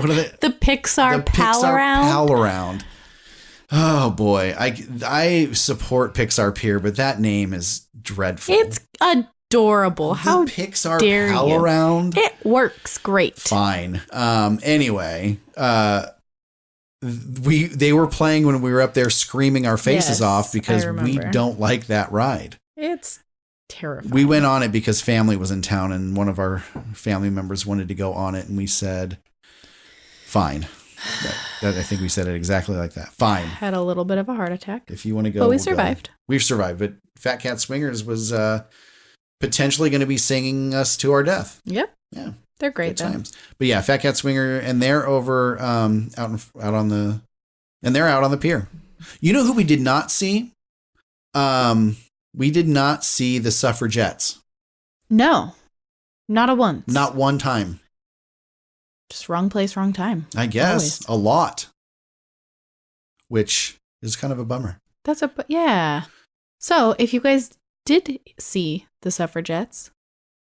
are they? The Pixar Pal Around. Pal Around. Oh boy, I support Pixar Pier, but that name is dreadful. It's adorable. How the Pixar dare Pal you? Around? It works great. Fine. Anyway, they were playing when we were up there screaming our faces Yes, off because I we remember. don't like that ride. It's terrifying. We went on it because family was in town and one of our family members wanted to go on it, and we said, "Fine." That I think we said it exactly like that. Fine. Had a little bit of a heart attack. If you want to go, But we we'll go. survived. We've survived. But Fat Cat Swingers was potentially going to be singing us to our death. Yep. Yeah. They're great Good though. times. But yeah, Fat Cat Swinger, and they're over out on the pier. You know who we did not see? We did not see the Suffragettes. No. Not a once. Not one time. Just wrong place, wrong time. I guess Always. a lot, which is kind of a bummer. Yeah. So if you guys did see the Suffragettes,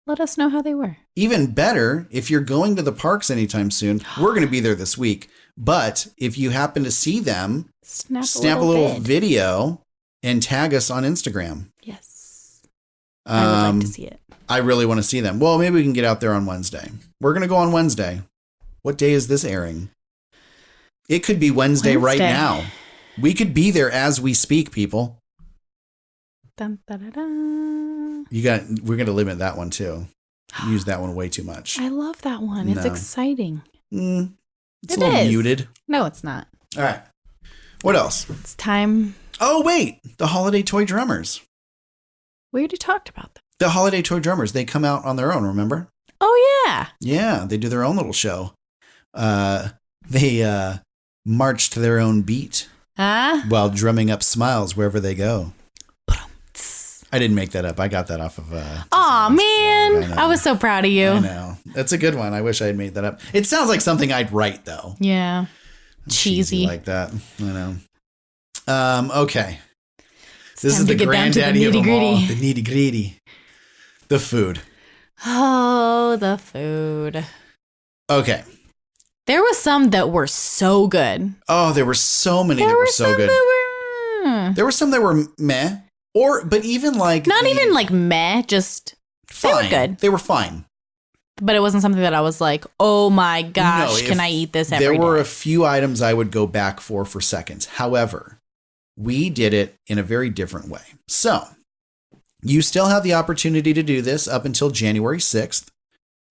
let us know how they were. Even better, if you're going to the parks anytime soon, we're going to be there this week. But if you happen to see them, Snap a little vid. video and tag us on Instagram. Yes. I would like to Um, see it. I really want to see them. Well, maybe we can get out there on Wednesday. We're going to go on Wednesday. What day is this airing? It could be Wednesday right Wednesday. now. We could be there as we speak, people. Dun, da, da, da. We're going to limit that one too. Use that one way too much. I love that one. It's No. exciting. It's It a little is. muted. No, it's not. All right. What else? It's time. Oh, wait. The Holiday Toy Drummers. We already talked about that. The Holiday Toy Drummers. They come out on their own, remember? Oh, yeah. Yeah. They do their own little show. They march to their own beat Huh? while drumming up smiles wherever they go. I didn't make that up. I got that off of. Aw, man. I know. I was so proud of you. I know. That's a good one. I wish I had made that up. It sounds like something I'd write, though. Yeah. Cheesy. Like that. I know. Okay. This time is to the get down to the granddaddy of them all. nitty-gritty. The nitty gritty. The food. Oh, the food. Okay. There was some that were so good. Oh, there were so many that were so some good. that were There were some that were meh, but even like not even like meh, just they were fine. good. They were fine. But it wasn't something that I was like, oh my gosh, No, can if I eat this every There day? were a few items I would go back for seconds. However, we did it in a very different way. So you still have the opportunity to do this up until January 6th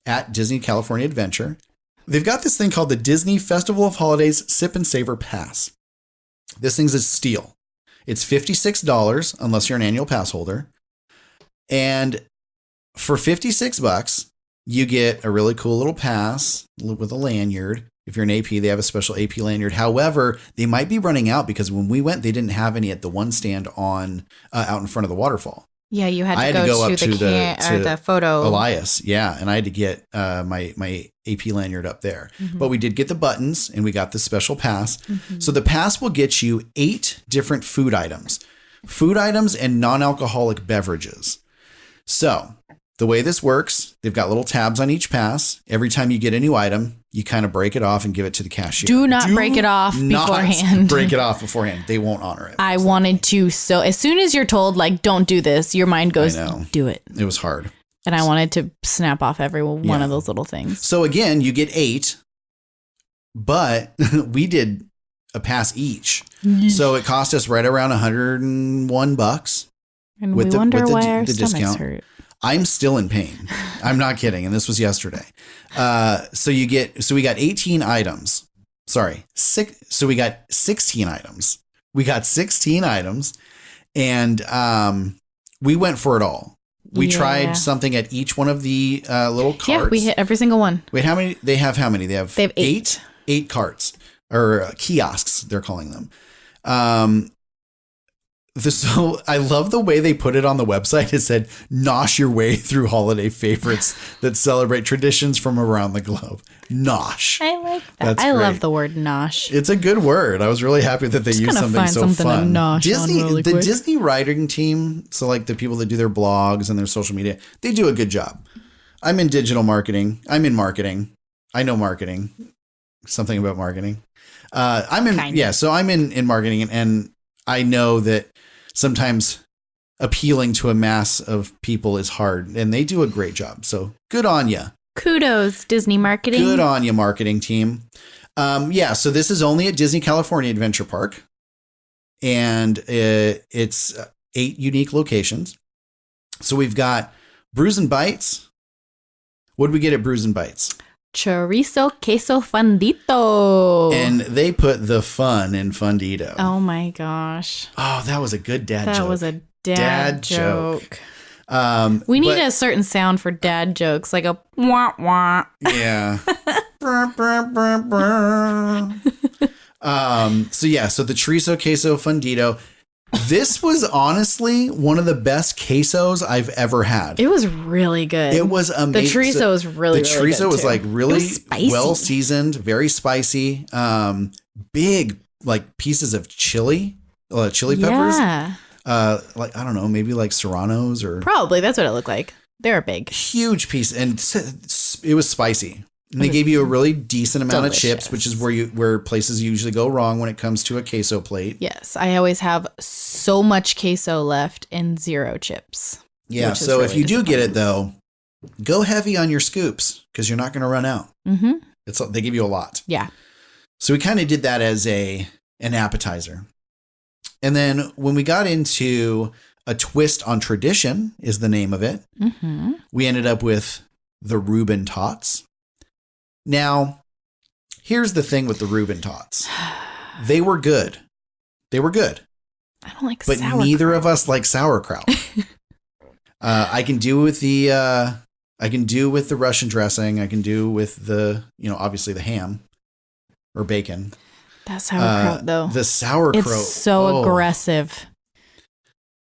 at Disney California Adventure. They've got this thing called the Disney Festival of Holidays Sip and Savor Pass. This thing's a steal. It's $56 unless you're an annual pass holder. And for $56, you get a really cool little pass with a lanyard. If you're an AP, they have a special AP lanyard. However, they might be running out because when we went, they didn't have any at the one stand on out in front of the waterfall. Yeah, you had to I had go, to go up to the photo. Elias, yeah, and I had to get my AP lanyard up there. But we did get the buttons, and we got the special pass. So the pass will get you 8 different food items and non-alcoholic beverages. So the way this works, they've got little tabs on each pass. Every time you get a new item, you kind of break it off and give it to the cashier. Do not break it off beforehand. Break it off beforehand. They won't honor it. I wanted to. So as soon as you're told, like, don't do this, your mind goes, do it. It was hard. And I wanted to snap off every one of those little things. So again, you get 8, but we did a pass each. So it cost us right around $101. And we wonder why our the stomachs discount. hurt. I'm still in pain. I'm not kidding. And this was yesterday. So we got 18 items. Sorry. So we got 16 items. We got 16 items and we went for it all. We tried something at each one of the little carts. Yeah, we hit every single one. Wait, how many? They have how many? They have 8. 8 carts or kiosks, they're calling them. So I love the way they put it on the website. It said, "Nosh your way through holiday favorites that celebrate traditions from around the globe." Nosh. I like that. That's I great. love the word nosh. It's a good word. I was really happy that they used something so something fun. to nosh on really the quick. Disney writing team, so like the people that do their blogs and their social media, they do a good job. I'm in digital marketing. I'm in marketing. I know marketing. Something about marketing. So I'm in marketing and I know that sometimes appealing to a mass of people is hard, and they do a great job. So good on you. Kudos, Disney marketing. Good on you, marketing team. So this is only at Disney California Adventure Park, and it's 8 unique locations. So we've got Brews and Bites. What did we get at Brews and Bites? Chorizo queso fundito. And they put the fun in fundito. Oh my gosh. Oh, that was a good dad joke. That was a dad joke. We need a certain sound for dad jokes, like a wah wah. Yeah. So the chorizo queso fundito. This was honestly one of the best quesos I've ever had. It was really good. It was amazing. The chorizo was really, the really chorizo good was too. like really spicy. well seasoned, very spicy. Big like pieces of chili peppers. Yeah. Like I don't know, maybe like serranos or Probably that's what it looked like. They were big. huge piece, and it was spicy. And they gave you a really decent amount of chips, delicious. which is where places usually go wrong when it comes to a queso plate. Yes, I always have so much queso left and 0 chips. Yeah, which is so if really you do get it disappointing. though, go heavy on your scoops because you're not going to run out. Mm-hmm. They give you a lot. Yeah. So we kind of did that as an appetizer. And then when we got into a twist on tradition is the name of it, we ended up with the Reuben Tots. Now, here's the thing with the Reuben Tots. They were good. I don't like but sauerkraut. neither of us like sauerkraut. I can do with the Russian dressing. I can do with the, obviously the ham or bacon. That sauerkraut though. The sauerkraut. It's so aggressive.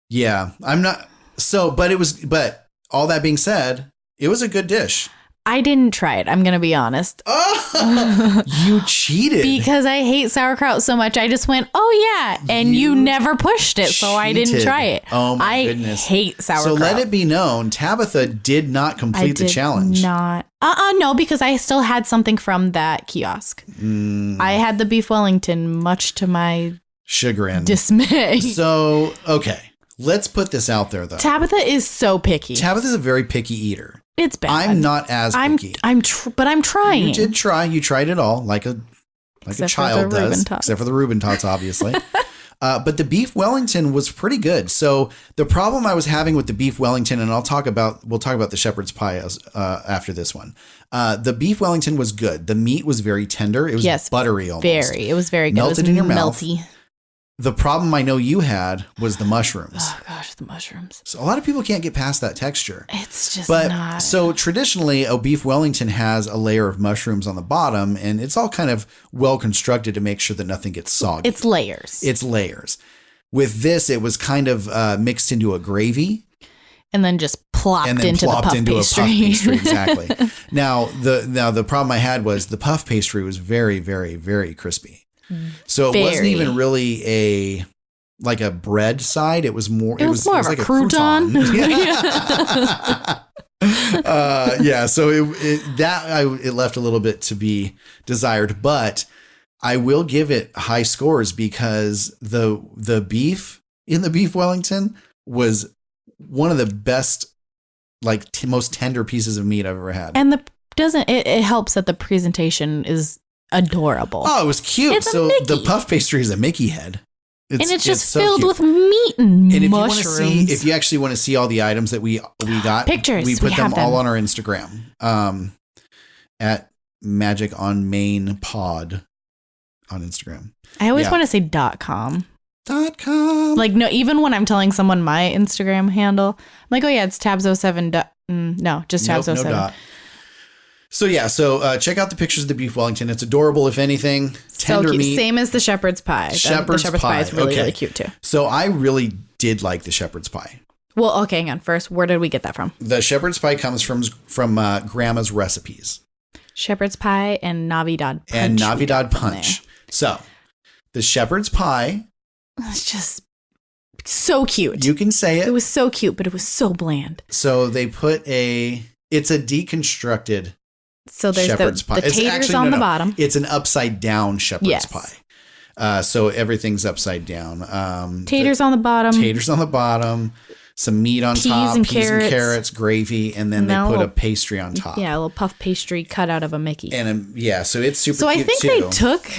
Yeah, I'm not. So, but all that being said, it was a good dish. I didn't try it. I'm going to be honest. Oh, you cheated. Because I hate sauerkraut so much. I just went, oh yeah. And you never pushed it. So I didn't cheated. try it. Oh my I goodness. hate sauerkraut. So let it be known, Tabitha did not complete the challenge. No, because I still had something from that kiosk. I had the beef Wellington, much to my chagrin. dismay. So, okay. Let's put this out there though. Tabitha is so picky. Tabitha's a very picky eater. It's bad. I'm not as picky. But I'm trying. You did try. You tried it all like a Except for child the Reuben does, Tots. except for the Reuben Tots, obviously. But the beef Wellington was pretty good. So the problem I was having with the beef Wellington, and we'll talk about the shepherd's pie after this one. The beef Wellington was good. The meat was very tender. It was buttery almost. Very. It was very good. Melted it was in your mouth. melty. The problem I know you had was the mushrooms. Oh gosh, the mushrooms. So a lot of people can't get past that texture. It's just But not. so traditionally, a beef Wellington has a layer of mushrooms on the bottom, and it's all kind of well constructed to make sure that nothing gets soggy. It's layers. It's layers. With this, it was kind of mixed into a gravy. And then just plopped into the puff pastry. A puff pastry. Exactly. Now the problem I had was the puff pastry was very, very, very crispy. So it wasn't even really a bread side. It was more. It was more of like a crouton. Yeah. So it left a little bit to be desired, but I will give it high scores because the beef in the beef Wellington was one of the best, most tender pieces of meat I've ever had. And it helps that the presentation is adorable. Oh, it was cute. It's so Mickey. the puff pastry is a Mickey head. It's just so filled cute. with meat and mushrooms. If you actually want to see all the items that we got, Pictures, we put we them have all them. on our Instagram, at Magic on Main Pod on Instagram. I always Yeah. want to say .com. .com. Like, no, even when I'm telling someone my Instagram handle, I'm like, oh yeah, it's tabs07. No, just Nope, tabs07. no dot. So check out the pictures of the beef Wellington. It's adorable, if anything. Tender So cute. meat. Same as the shepherd's pie. Shepherd's the shepherd's pie is really, okay. really cute too. So I really did like the shepherd's pie. Well, okay, hang on. First, where did we get that from? The shepherd's pie comes from Grandma's recipes. Shepherd's pie and Navidad punch. And we Navidad got from punch. So the shepherd's pie, there. It's just so cute. you can say It it. was so cute, but it was so bland. So they put it's a deconstructed So there's shepherd's pie. the It's taters actually- on no, the no. bottom. It's an upside down shepherd's Yes. pie. So everything's upside down. Taters on the bottom. Taters on the bottom, some meat on Peas top, and peas and carrots. carrots, gravy, and then Now they put a little- pastry on top. Yeah, a little puff pastry cut out of a Mickey. And so it's super So I cute think too. they took,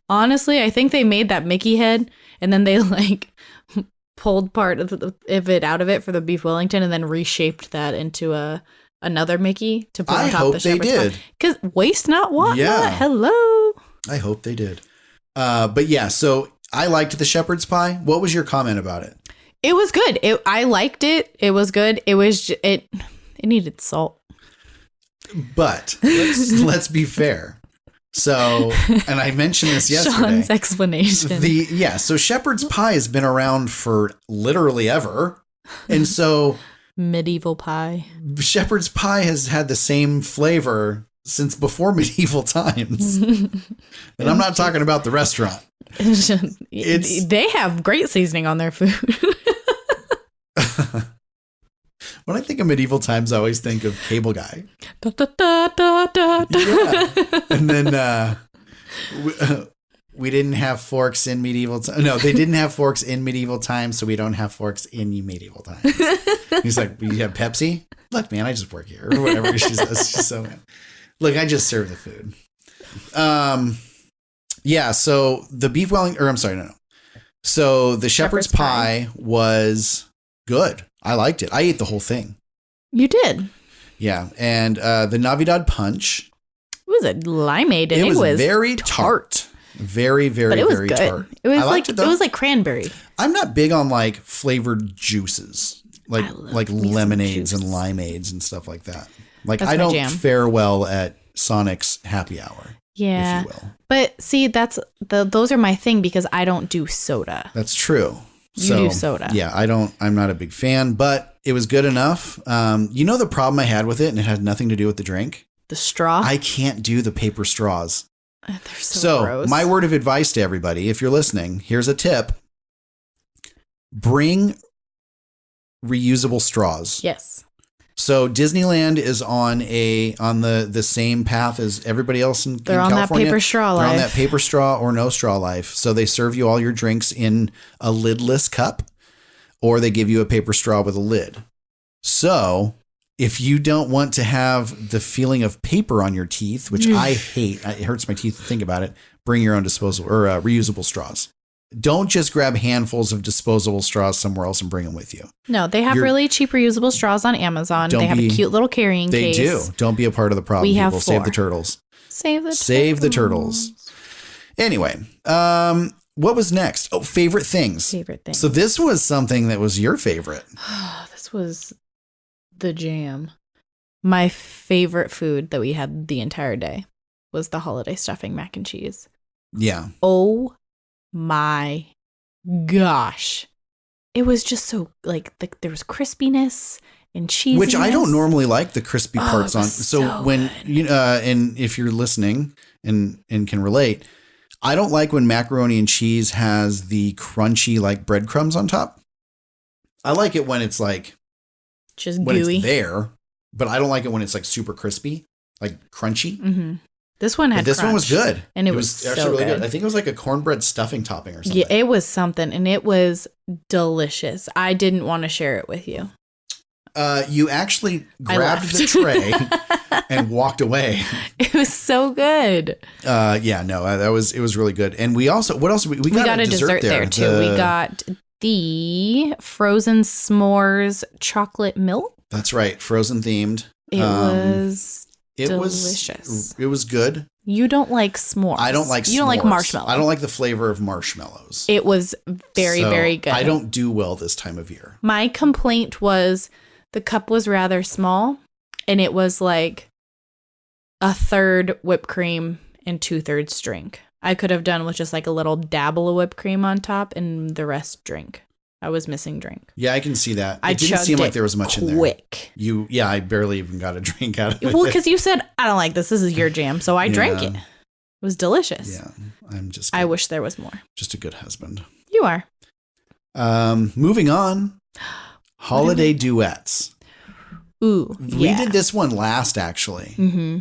honestly, I think they made that Mickey head and then they pulled part of it out of it for the beef Wellington and then reshaped that into another Mickey to put I on top hope of the they shepherd's did. Because waste not, want Yeah. not. Hello. I hope they did. But yeah, so I liked the shepherd's pie. What was your comment about it? It was good. I liked it. It was good. It was it needed salt. But let's be fair. So, and I mentioned this yesterday. Sean's explanation. So shepherd's pie has been around for literally ever. And so Medieval pie. shepherd's pie has had the same flavor since before medieval times. And I'm not talking about the restaurant. They have great seasoning on their food. When I think of medieval times, I always think of Cable Guy. Da, da, da, da, da, da. Yeah. And then we didn't have forks in medieval times. No, they didn't have forks in medieval times, so we don't have forks in medieval times. He's like, you have Pepsi? Look, man, I just work here. Or whatever she says. She's so mad. Look, I just serve the food. Yeah, so the beef Wellington, or I'm sorry, no. So the shepherd's pie was good. I liked it. I ate the whole thing. You did. Yeah. And the Navidad punch. It was a limeade and It was very tart. Very, very, but it was very good. tart. It was I liked it though. was like cranberry. I'm not big on flavored juices, I love like me some lemonades and juice. limeades and stuff like that. Like That's I my don't jam. fare well at Sonic's happy hour, Yeah. if you will. But see, those are my thing because I don't do soda. That's true. You do soda. Yeah, I'm not a big fan, but it was good enough. The problem I had with it, and it had nothing to do with the drink. The straw. I can't do the paper straws. They're so So gross. my word of advice to everybody, if you're listening, here's a tip. Bring reusable straws. Yes. So Disneyland is on the same path as everybody else in They're on that California. paper straw They're on life. that paper straw or no straw life. So they serve you all your drinks in a lidless cup, or they give you a paper straw with a lid. So if you don't want to have the feeling of paper on your teeth, which I hate, it hurts my teeth to think about it, bring your own disposable or reusable straws. don't just grab handfuls of disposable straws somewhere else and bring them with you. No, they have You're- really cheap reusable straws on Amazon. Don't They have be- a cute little carrying They case. do. Don't be a part of the problem. We have People. Save 4. the turtles. Save the turtles. Anyway, what was next? Oh, favorite things. Favorite thing. So this was something that was your favorite. This was the jam. My favorite food that we had the entire day was the holiday stuffing mac and cheese. Yeah. Oh my gosh. It was just so there was crispiness and cheese. Which I don't normally like the crispy Oh, parts it on. was So so when good. you and if you're listening and can relate, I don't like when macaroni and cheese has the crunchy like breadcrumbs on top. I like it when it's like just when gooey. it's there, but I don't like it when it's like super crispy, like crunchy. Mm-hmm. This one had But this one was crunch, good, and it was actually so really good. good. I think it was like a cornbread stuffing topping or something. Yeah, it was something, and it was delicious. I didn't want to share it with you. You actually I grabbed left. the tray and walked away. It was so good. Yeah, no, it was really good. And we also, what else? We got a dessert there too. We got the frozen s'mores chocolate milk. That's right, frozen themed. It was delicious. It was good. You don't like s'mores. I don't like. You don't like s'mores. marshmallow. I don't like the flavor of marshmallows. It was very, So, very good. I don't do well this time of year. My complaint was the cup was rather small, and it was like a third whipped cream and 2/3 drink. I could have done with just like a little dabble of whipped cream on top and the rest drink. I was missing drink. Yeah, I can see that. I It didn't chugged seem like it there was much in there. quick. Yeah, I barely even got a drink out of it. Well, because you said I don't like this. This is your jam, so I drank Yeah. it. It was delicious. Yeah, I'm just. I wish there was more. just a good husband. You are. Moving on. Holiday duets. Ooh, We yeah. did this one last, actually. Mm-hmm.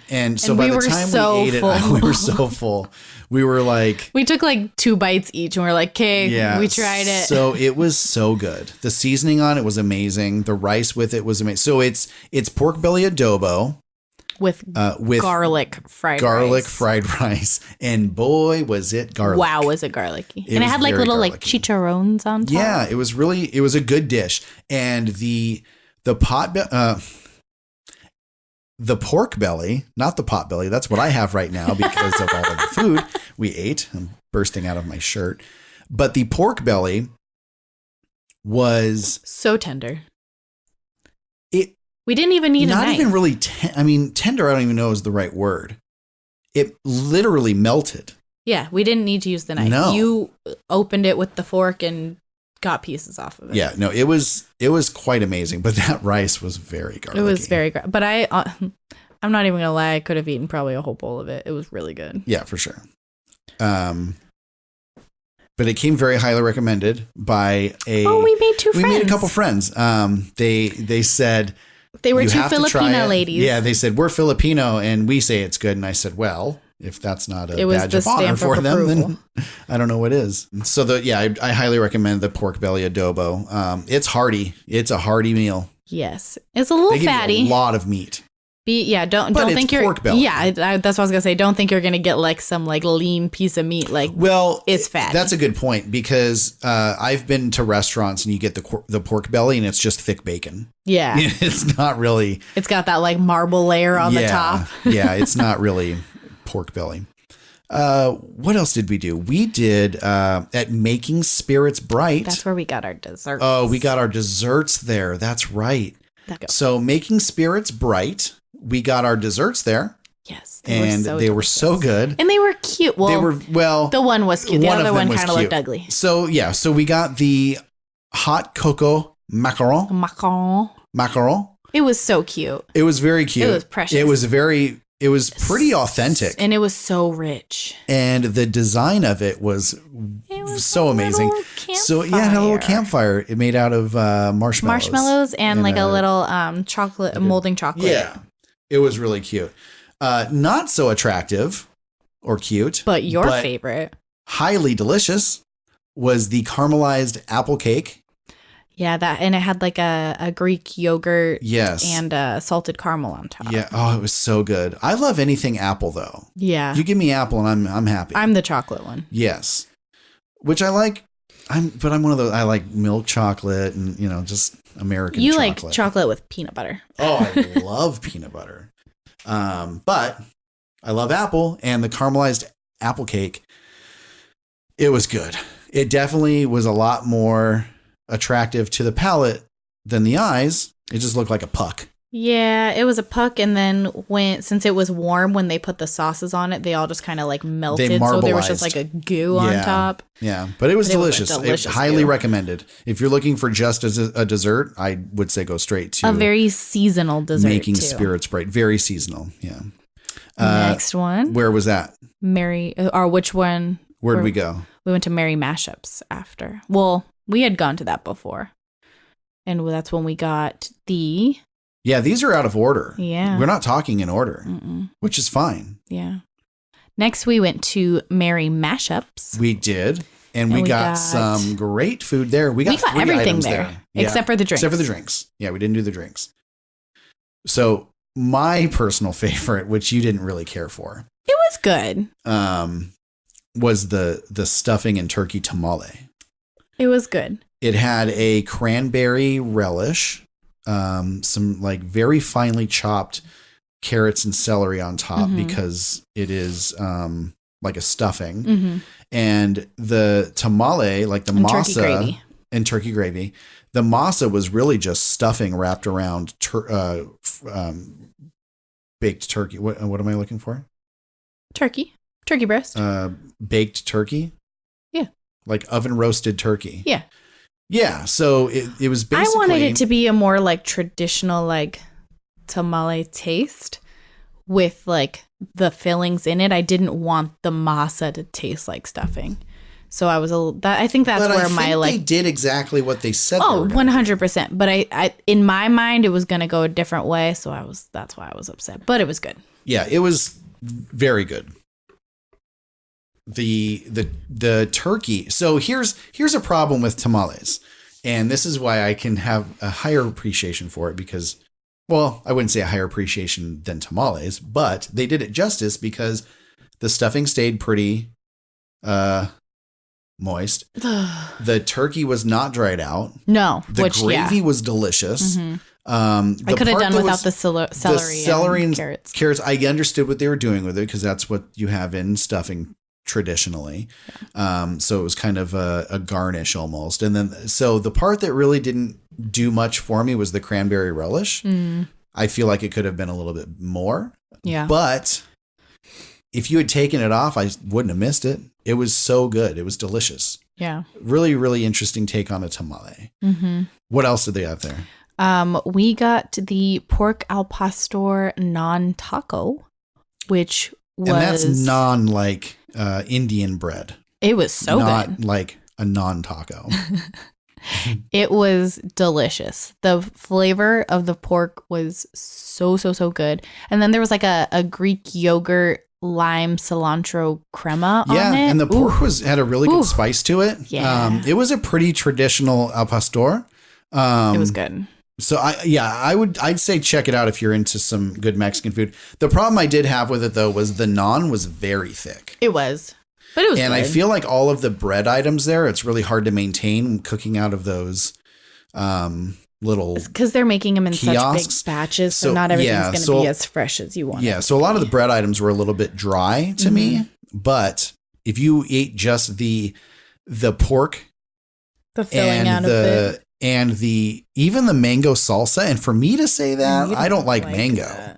And so And by we the were time so we ate full. it, we were so full. We were like, We took like 2 bites each, and we're like, "Okay, yeah, we tried it." So it was so good. The seasoning on it was amazing. The rice with it was amazing. So it's pork belly adobo with with garlic fried garlic rice. fried rice, and boy was it garlic! Wow, was it garlicky? It and it was had like very little like garlicky. chicharrones on top. Yeah, it was a good dish, and the pork belly, not the pot belly. That's what I have right now because of all of the food we ate. I'm bursting out of my shirt. But the pork belly was So tender. it We didn't even need a not knife. even really tender, I don't even know is the right word. It literally melted. Yeah, we didn't need to use the knife. No. You opened it with the fork and got pieces off of it. Yeah, no, it was quite amazing, but that rice was very garlicky. It was very good. But I'm not even going to lie. I could have eaten probably a whole bowl of it. It was really good. Yeah, for sure. But it came very highly recommended by We made 2 friends. We made a couple friends. They said They were you 2 have to try Filipino it. ladies. Yeah, they said we're Filipino and we say it's good. And I said, well, if that's not a It was badge the of honor stamp for of them, approval. then I don't know what is. So I highly recommend the pork belly adobo. It's hearty. It's a hearty meal. Yes. It's a little They give fatty. you a lot of meat. Don't But it's think you're pork belly. Yeah, that's what I was gonna say. Don't think you're gonna get like some like lean piece of meat. Like, Well, It's fatty. That's a good point because I've been to restaurants and you get the pork belly and it's just thick bacon. yeah, It's not really. it's got that like marble layer on the top. Yeah, it's not really pork belly. What else did we do? We did at Making Spirits Bright. That's where we got our dessert. Oh, we got our desserts there. That's right. So Making Spirits Bright, we got our desserts there, Yes, and they were so good. and they were cute. Well, The one was cute. The one other of them one was kind of looked cute. ugly. So we got the hot cocoa macaron. Macaron. It was so cute. It was very cute. It was precious. It was pretty authentic. And it was so rich. And the design of it was so amazing. So yeah, it had a little campfire. It made out of marshmallows. Marshmallows and like a little chocolate, molding chocolate. Yeah, it was really cute. Not so attractive or cute, But your favorite. highly delicious was the caramelized apple cake. Yeah, and it had like a Greek yogurt Yes. and salted caramel on top. Yeah. Oh, it was so good. I love anything apple though. Yeah. You give me apple and I'm happy. I'm the chocolate one. Yes. which I like. I'm one of those. I like milk chocolate and just American. You chocolate. like chocolate with peanut butter. Oh, I love peanut butter. But I love apple, and the caramelized apple cake. It was good. It definitely was a lot more attractive to the palate than the eyes. It just looked like a puck. Yeah, it was a puck, and then since it was warm, when they put the sauces on it, they all just kind of like melted. So there was just like a goo on top. Yeah, but it was delicious. Highly goo. recommended. If you're looking for just as a dessert, I would say go straight to A very seasonal dessert. Making too. Spirit Sprite. Very seasonal. Yeah. Next one, Where was that? which one? Where'd we go? We went to Mary Mashups after. Well, we had gone to that before, and that's when we got the. Yeah, these are out of order. Yeah. We're not talking in order, which is fine. Yeah. Next, we went to Mary Mashups. We did. And we got some great food there. We got 3 everything items there. Yeah. Except for the drinks. Except for the drinks. Yeah, we didn't do the drinks. So my personal favorite, which you didn't really care for. It was good. Was the stuffing and turkey tamale. It was good. It had a cranberry relish. Some like very finely chopped carrots and celery on top because it is like a stuffing, and the tamale, like the masa and turkey gravy. The masa was really just stuffing wrapped around baked turkey. What am I looking for? Turkey breast. Baked turkey. Yeah, like oven roasted turkey. Yeah. Yeah, so it was basically. I wanted it to be a more like traditional like tamale taste with like the fillings in it. I didn't want the masa to taste like stuffing, so I was I think that's where my like. They did exactly what they said. Oh, 100%. But I in my mind it was gonna go a different way, so that's why I was upset. But it was good. Yeah, it was very good. The turkey. So here's a problem with tamales, and this is why I can have a higher appreciation for it because, well, I wouldn't say a higher appreciation than tamales, but they did it justice because the stuffing stayed pretty moist. The turkey was not dried out. No, the gravy was delicious. I could have done without the celery and carrots. I understood what they were doing with it because that's what you have in stuffing traditionally. So it was kind of a garnish almost. And then, so the part that really didn't do much for me was the cranberry relish. I feel like it could have been a little bit more. Yeah. But if you had taken it off, I wouldn't have missed it. It was so good. It was delicious. Yeah. Really, really interesting take on a tamale. What else did they have there? We got the pork al pastor non-taco, which was... And that's non-like Indian bread. It was so not good. Not like a non-taco. It was delicious. The flavor of the pork was so good. And then there was like a Greek yogurt lime cilantro crema on it. Yeah, and the pork had a really good spice to it. Yeah. It was a pretty traditional al pastor. It was good. So I'd say check it out if you're into some good Mexican food. The problem I did have with it though was the naan was very thick. It was. But it was And good. I feel like all of the bread items there, it's really hard to maintain cooking out of those little because they're making them in kiosks. such big batches, so not everything's going to be as fresh as you want. Yeah, so a lot of the bread items were a little bit dry to me, but if you ate just the pork, the filling out of it, and even the mango salsa, and for me to say that, I don't like mango.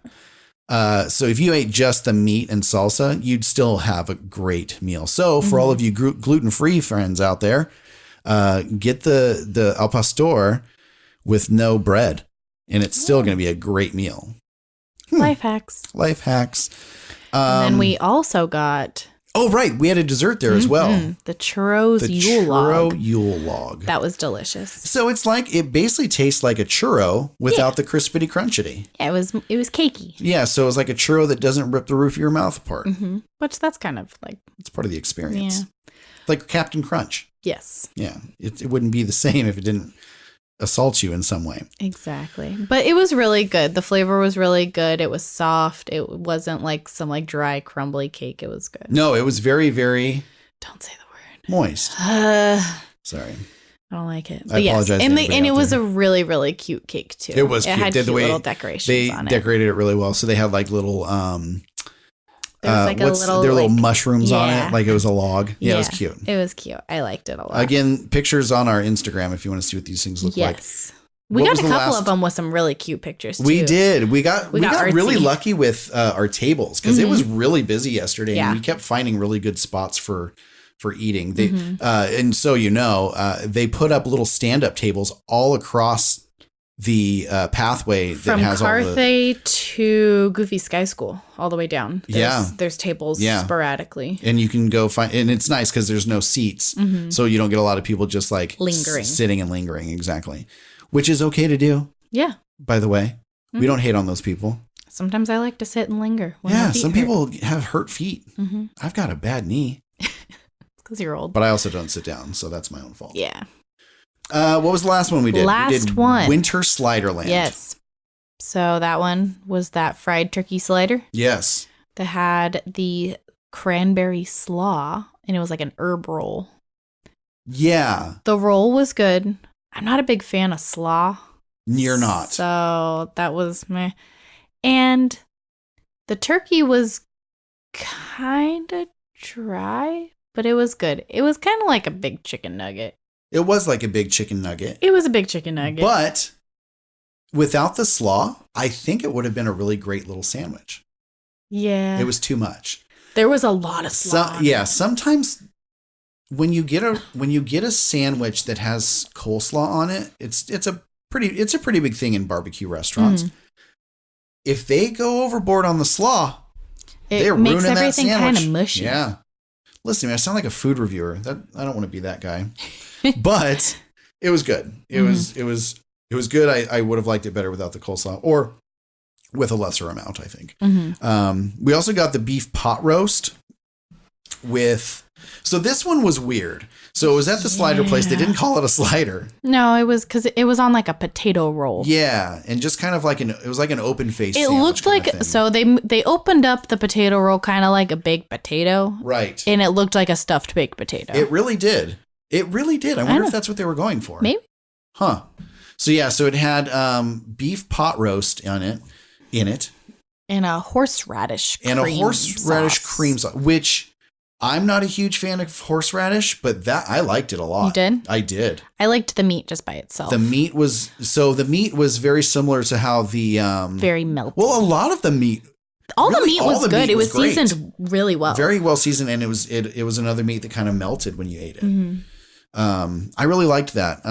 So if you ate just the meat and salsa, you'd still have a great meal. So for all of you gluten-free friends out there, get the al pastor with no bread, and it's still going to be a great meal. Life hacks. Life hacks. And then we also got... Oh, right. We had a dessert there as well. The churros Yule log. Yule log. That was delicious. So it's like, it basically tastes like a churro without the crispity crunchity. Yeah, it was cakey. Yeah, so it's like a churro that doesn't rip the roof of your mouth apart. Which that's kind of like... It's part of the experience. Yeah. Like Captain Crunch. Yes. Yeah. It wouldn't be the same if it didn't assault you in some way. Exactly. But it was really good. The flavor was really good. It was soft. It wasn't like some like dry crumbly cake. It was good. No, it was very, very... Don't say the word. Moist. I Sorry. don't like it. I But yes, apologize to and anybody it out was there. a really, really cute cake too. It was It cute. had Did the cute way little decorations They on it. decorated it really well. So they had like little There was like a little, there were little like- mushrooms on yeah. it, like it was a log. Yeah, it was cute. It was cute. I liked it a lot. Again, pictures on our Instagram if you want to see what these things look like. Yes. We What got was a the couple last- of them with some really cute pictures too. We did. We got got really artsy. lucky with our tables because it was really busy yesterday, Yeah. and we kept finding really good spots for eating. They Mm-hmm. and so they put up little stand up tables all across the pathway that From has all the. Carthay to Goofy Sky School, all the way down. Yeah. There's tables Yeah. sporadically. And you can go find, and it's nice because there's no seats, so you don't get a lot of people just like Lingering. sitting and lingering. Exactly, which is okay to do. Yeah. By the way, we don't hate on those people. Sometimes I like to sit and linger. When my Yeah, feet some hurt. people have hurt feet. I've got a bad knee, Because you're old. but I also don't sit down, so that's my own fault. Yeah. What was the last one we did? We Last did one. Winter Sliderland. Yes. So that one was that fried turkey slider Yes. that had the cranberry slaw, and it was like an herb roll. Yeah. The roll was good. I'm not a big fan of slaw. You're not. So that was meh. And the turkey was kind of dry, but it was good. It was kind of like a big chicken nugget. It was like a big chicken nugget. It was a big chicken nugget. But without the slaw, I think it would have been a really great little sandwich. yeah. It was too much. There was a lot of slaw. Yeah, sometimes when you get a sandwich that has coleslaw on it, it's a pretty big thing in barbecue restaurants. Mm. If they go overboard on the slaw, they're It makes ruining that everything sandwich. kind of mushy. Yeah. Listen, man, I sound like a food reviewer. I don't want to be that guy. But it was good. It was good. I would have liked it better without the coleslaw or with a lesser amount, I think. We also got the beef pot roast so this one was weird. So it was at the slider place. They didn't call it a slider. No, it was because it was on like a potato roll. Yeah. And just kind of like it was like an open face. It looked like, so they opened up the potato roll kind of like a baked potato. Right. And it looked like a stuffed baked potato. It really did. It really did. I wonder know. if that's what they were going for. Maybe. Huh. So yeah, so it had beef pot roast in it. And a horseradish cream And a horseradish sauce. cream sauce, which I'm not a huge fan of horseradish, but I liked it a lot. You did? I did. I liked the meat just by itself. The meat was very similar to how the very melty. well, a lot of the meat all really, the meat all was the good. meat It was great. seasoned really well. very well seasoned, and it was another meat that kind of melted when you ate it. Mm-hmm. I really liked that.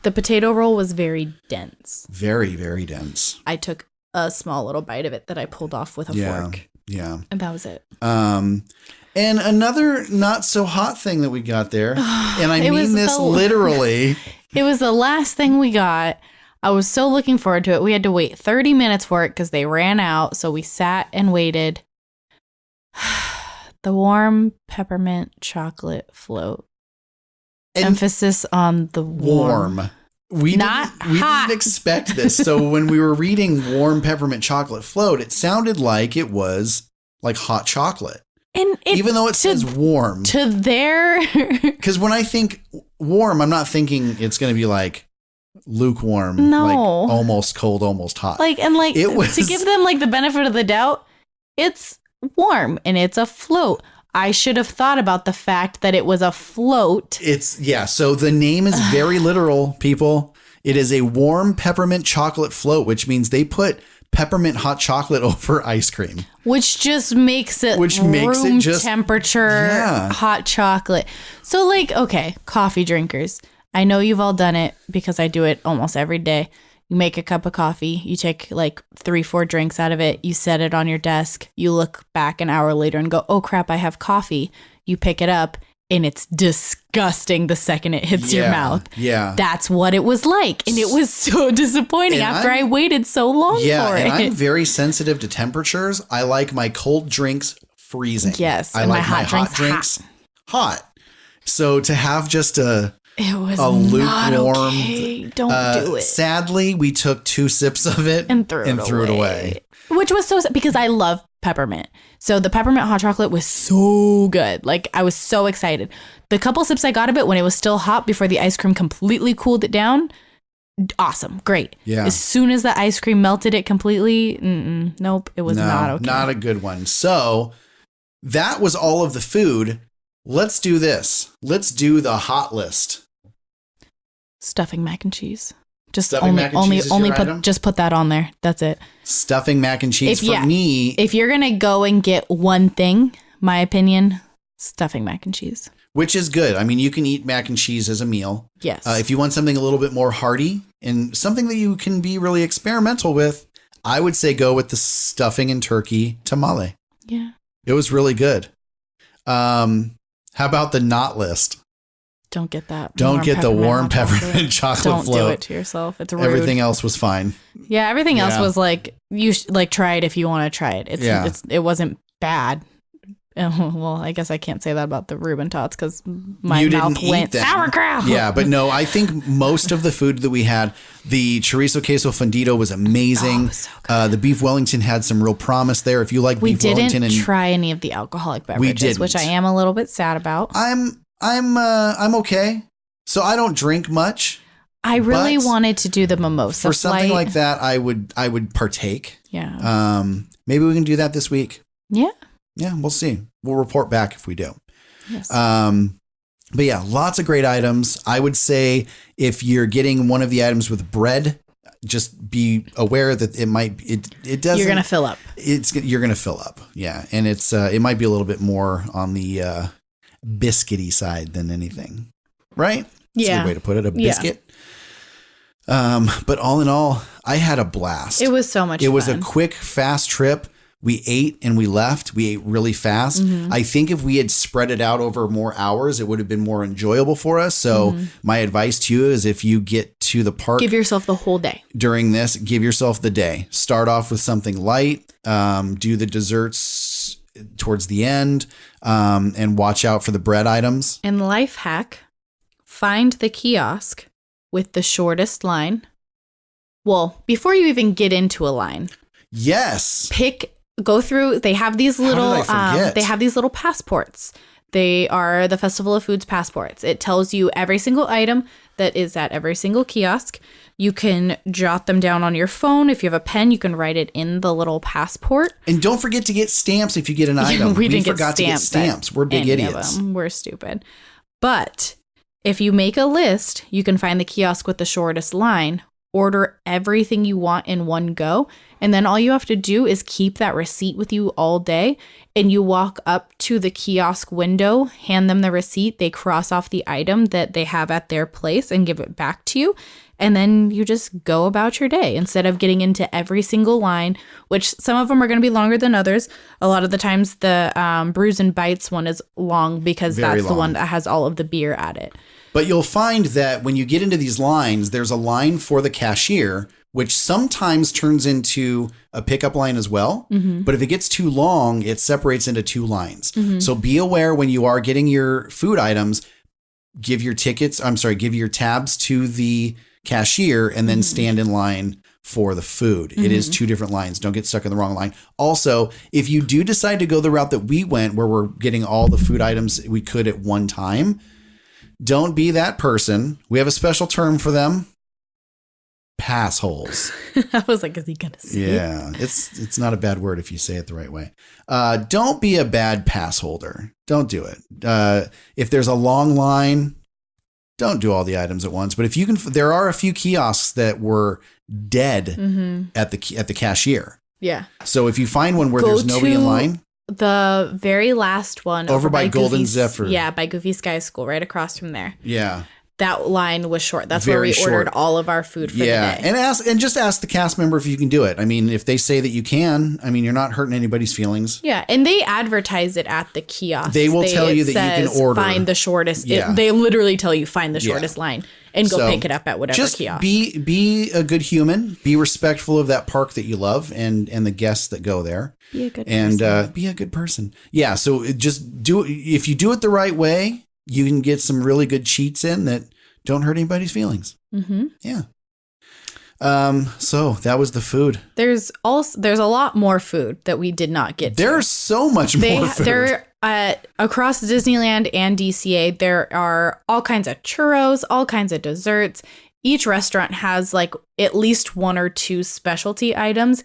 The potato roll was very dense. Very, very dense. I took a small little bite of it that I pulled off with a Yeah. fork. Yeah. And that was it. And another not so hot thing that we got there, and I It was mean this the- literally. It was the last thing we got. I was so looking forward to it. We had to wait 30 minutes for it because they ran out. So we sat and waited. The warm peppermint chocolate float. And Emphasis on the warm. We Not we hot. didn't expect this. So when we were reading warm peppermint chocolate float, it sounded like it was like hot chocolate, And it, even though it says warm. to their Because when I think warm, I'm not thinking it's going to be like lukewarm, No. like almost cold, almost hot. It was- to give them like the benefit of the doubt, it's warm and it's a float. I should have thought about the fact that it was a float. So the name is very literal, people. It is a warm peppermint chocolate float, which means they put peppermint hot chocolate over ice cream. Which just makes it room temperature Yeah. hot chocolate. So like, okay, coffee drinkers. I know you've all done it because I do it almost every day. You make a cup of coffee, you take like 3-4 drinks out of it, you set it on your desk, you look back an hour later and go, oh crap, I have coffee. You pick it up and it's disgusting the second it hits your mouth. Yeah. That's what it was like. And it was so disappointing And after I waited so long for and it. I'm very sensitive to temperatures. I like my cold drinks freezing. Yes, I and like my my hot hot drinks drinks hot. So to have just It was a not lukewarm, okay. Don't do it. Sadly, we took 2 sips of it And threw it away. away. Which was so sad because I love peppermint. So the peppermint hot chocolate was so good. Like, I was so excited. The couple sips I got of it when it was still hot before the ice cream completely cooled it down, awesome, great. Yeah. As soon as the ice cream melted it completely, nope, it was not okay. Not a good one. So that was all of the food. Let's do this. Let's do the hot list. Stuffing mac and cheese. Just Stuffing mac and cheese is your item? just put that on there. That's it. Stuffing mac and cheese for me. If you're gonna go and get one thing, my opinion, stuffing mac and cheese. Which is good. I mean, you can eat mac and cheese as a meal. Yes. If you want something a little bit more hearty and something that you can be really experimental with, I would say go with the stuffing and turkey tamale. Yeah. It was really good. How about the not list? Don't get that. Don't get the warm peppermint chocolate Don't float. do it to yourself. It's rude. Everything else was fine. Yeah, everything else Yeah. was like, you try it if you want to try it. It wasn't bad. Well, I guess I can't say that about the Reuben Tots because my You mouth didn't eat went them. sauerkraut. Yeah, but no, I think most of the food that we had, the chorizo queso fundido was amazing. Oh, it was so good. The beef Wellington had some real promise there. If you like We beef Wellington, didn't and try any of the alcoholic beverages, didn't. which I am a little bit sad about. I'm okay. So I don't drink much. I really but wanted to do the mimosa For something flight. like that, I would partake. Yeah. Maybe we can do that this week. Yeah. Yeah, we'll see. We'll report back if we do. Yes. But yeah, lots of great items. I would say if you're getting one of the items with bread, just be aware that it doesn't. You're gonna fill up. You're gonna fill up. Yeah, and it might be a little bit more on the biscuity side than anything, right? That's a Yeah. good way to put it. A Yeah. biscuit. But all in all, I had a blast. It was so much It fun. was a quick, fast trip. We ate and we left. We ate really fast. Mm-hmm. I think if we had spread it out over more hours, it would have been more enjoyable for us. So my advice to you is if you get to the park Give yourself the whole day. during this, give yourself the day. Start off with something light. Do the desserts towards the end, and watch out for the bread items. And life hack, find the kiosk with the shortest line. Well, before you even get into a line, Yes. go through. They have these How did little. I forget? They have these little passports. They are the Festival of Foods passports. It tells you every single item that is at every single kiosk. You can jot them down on your phone. If you have a pen, you can write it in the little passport. And don't forget to get stamps if you get an item. we didn't forgot get to get stamps. stamps. We're big Any of idiots. them. We're stupid. But if you make a list, you can find the kiosk with the shortest line, order everything you want in one go, and then all you have to do is keep that receipt with you all day, and you walk up to the kiosk window, hand them the receipt, they cross off the item that they have at their place and give it back to you, and then you just go about your day instead of getting into every single line, which some of them are going to be longer than others. A lot of the times the Brews and Bites one is long because Very that's the long. one that has all of the beer at it. But you'll find that when you get into these lines, there's a line for the cashier, which sometimes turns into a pickup line as well. But if it gets too long, it separates into two lines. So be aware when you are getting your food items, give your tabs to the cashier and then stand in line for the food. It is two different lines. Don't get stuck in the wrong line. Also, if you do decide to go the route that we went, where we're getting all the food items we could at one time, don't be that person. We have a special term for them. Pass holes. I was like, is he going to see it? Yeah, it's not a bad word if you say it the right way. Don't be a bad pass holder. Don't do it. If there's a long line, don't do all the items at once. But if you can, there are a few kiosks that were dead at the cashier. Yeah. So if you find one where Go there's nobody in to line, The very last one Over by Golden Goofy's- Zephyr. Yeah, by Goofy Sky School, right across from there. yeah. That line was short. That's Very where we short. ordered all of our food for the day. and just ask the cast member if you can do it. I mean, if they say that you can, I mean, you're not hurting anybody's feelings. Yeah, and they advertise it at the kiosk. They will tell you that you can order. Find the shortest. Yeah. They literally tell you find the Yeah. shortest line and go So, pick it up at whatever Just kiosk. be a good human. Be respectful of that park that you love and the guests that go there. Be a good And person. be a good person. Yeah. So just do. If you do it the right way, you can get some really good cheats in that don't hurt anybody's feelings. Mm-hmm. Yeah. So that was the food. There's a lot more food that we did not get to. There's so much more food. There across Disneyland and DCA, there are all kinds of churros, all kinds of desserts. Each restaurant has like at least one or two specialty items.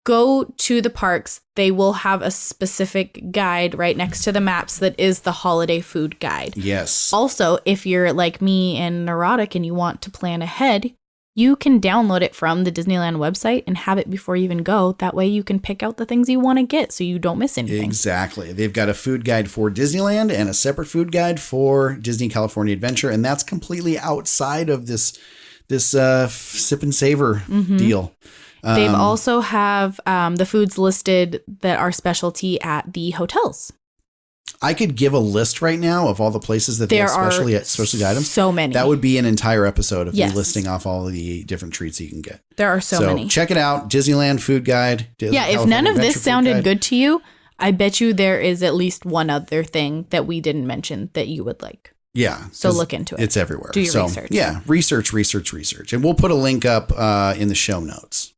Go to the parks. They will have a specific guide right next to the maps that is the holiday food guide. Yes. Also, if you're like me and neurotic and you want to plan ahead, you can download it from the Disneyland website and have it before you even go. That way you can pick out the things you want to get so you don't miss anything. Exactly. They've got a food guide for Disneyland and a separate food guide for Disney California Adventure. And that's completely outside of this sip and savor deal. They've also have the foods listed that are specialty at the hotels. I could give a list right now of all the places that they have specialty items. So many. That would be an entire episode of me Yes. listing off all of the different treats you can get. There are so many. Check it out. Disneyland Food Guide. Yeah, if none of this sounded good to you, I bet you there is at least one other thing that we didn't mention that you would like. Yeah. So 'cause look into it. It's everywhere. Do your research. Yeah. Research. And we'll put a link up in the show notes.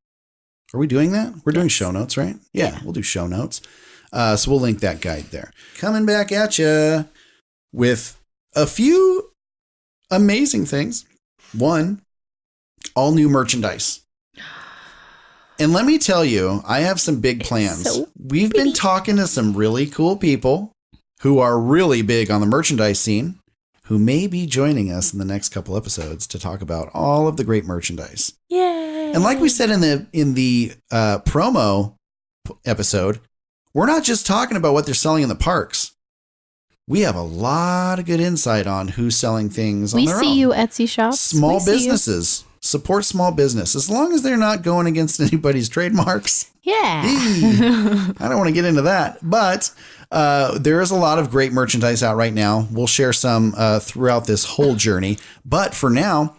Are we doing that? We're doing show notes, right? Yeah, we'll do show notes. So we'll link that guide there. Coming back at you with a few amazing things. One, all new merchandise. And let me tell you, I have some big plans. We've been talking to some really cool people who are really big on the merchandise scene, who may be joining us in the next couple episodes to talk about all of the great merchandise. Yay. And like we said in the promo episode, we're not just talking about what they're selling in the parks. We have a lot of good insight on who's selling things on We their own. see you, Etsy shops. Small We see you. businesses. Support small business. As long as they're not going against anybody's trademarks. Yeah. I don't want to get into that. But there is a lot of great merchandise out right now. We'll share some throughout this whole journey. But for now,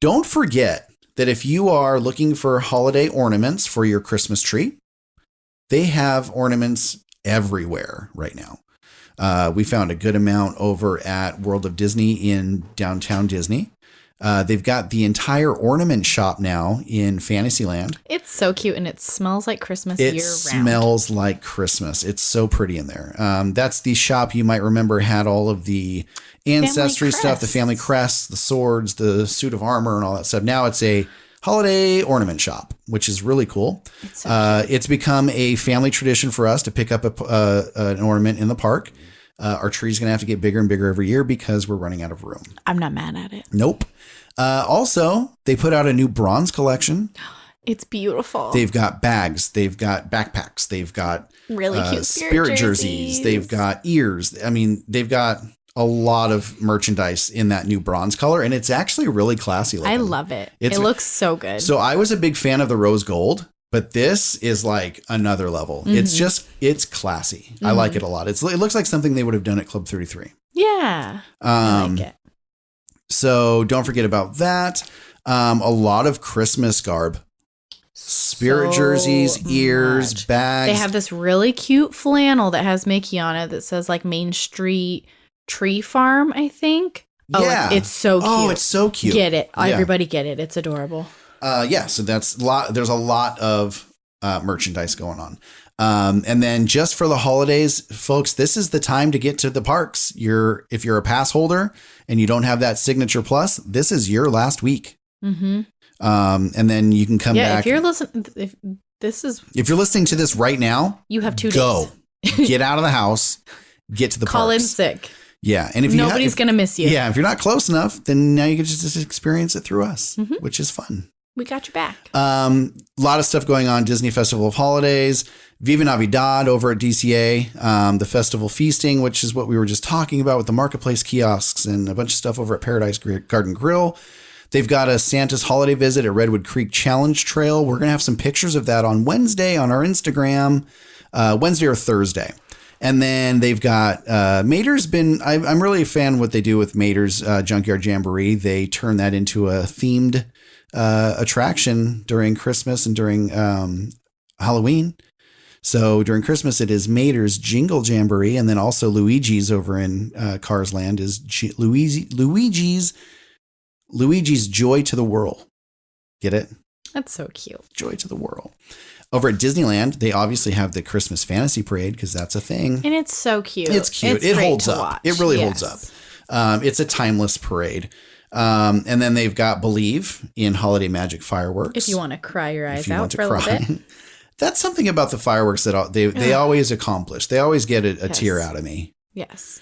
don't forget that if you are looking for holiday ornaments for your Christmas tree, they have ornaments everywhere right now. We found a good amount over at World of Disney in downtown Disney. They've got the entire ornament shop now in Fantasyland. It's so cute and it smells like Christmas It year round. smells like Christmas. It's so pretty in there. That's the shop you might remember had all of the ancestry stuff, the family crests, the swords, the suit of armor, and all that stuff. Now it's a holiday ornament shop, which is really cool. It's become a family tradition for us to pick up an ornament in the park. Our tree's going to have to get bigger and bigger every year because we're running out of room. I'm not mad at it. Nope. Also, they put out a new bronze collection. It's beautiful. They've got bags. They've got backpacks. They've got really cute spirit jerseys. They've got ears. I mean, they've got a lot of merchandise in that new bronze color, and it's actually really classy looking. I love it. It looks so good. So I was a big fan of the rose gold, but this is like another level. It's classy. I like it a lot. It looks like something they would have done at Club 33. Yeah. I like it. So don't forget about that. A lot of Christmas garb. Spirit jerseys, ears, much. bags. They have this really cute flannel that has Mickey on it that says like Main Street Tree Farm, I think. Yeah. It's so cute. Oh, it's so cute. Get it. Yeah. Everybody get it. It's adorable. So there's a lot of merchandise going on. And then just for the holidays, folks, this is the time to get to the parks. If you're a pass holder and you don't have that Signature Plus, this is your last week. Mm-hmm. And then you can come back. If you're listening, if you're listening to this right now, you have 2 go days. Get out of the house, get to the Call in parks. sick. Yeah. And if Nobody's going to miss you. Yeah. If you're not close enough, then now you can just experience it through us, which is fun. We got your back. A lot of stuff going on. Disney Festival of Holidays, Viva Navidad over at DCA, the Festival Feasting, which is what we were just talking about with the marketplace kiosks and a bunch of stuff over at Paradise Garden Grill. They've got a Santa's holiday visit at Redwood Creek Challenge Trail. We're going to have some pictures of that on Wednesday on our Instagram, Wednesday or Thursday. And then they've got Mater's been, I'm really a fan of what they do with Mater's Junkyard Jamboree. They turn that into a themed attraction during Christmas and during Halloween. So during Christmas, it is Mater's Jingle Jamboree. And then also Luigi's over in Cars Land is Luigi's Joy to the Whirl. Get it? That's so cute. Joy to the world. Over at Disneyland, they obviously have the Christmas Fantasy Parade because that's a thing. And it's so cute. It's cute. It great holds to up. watch. It really holds Yes. up. It's a timeless parade. And then they've got Believe in Holiday Magic Fireworks. If you want to cry your eyes If you out want to for a little bit. That's something about the fireworks that they always accomplish. They always get a Yes. tear out of me. Yes.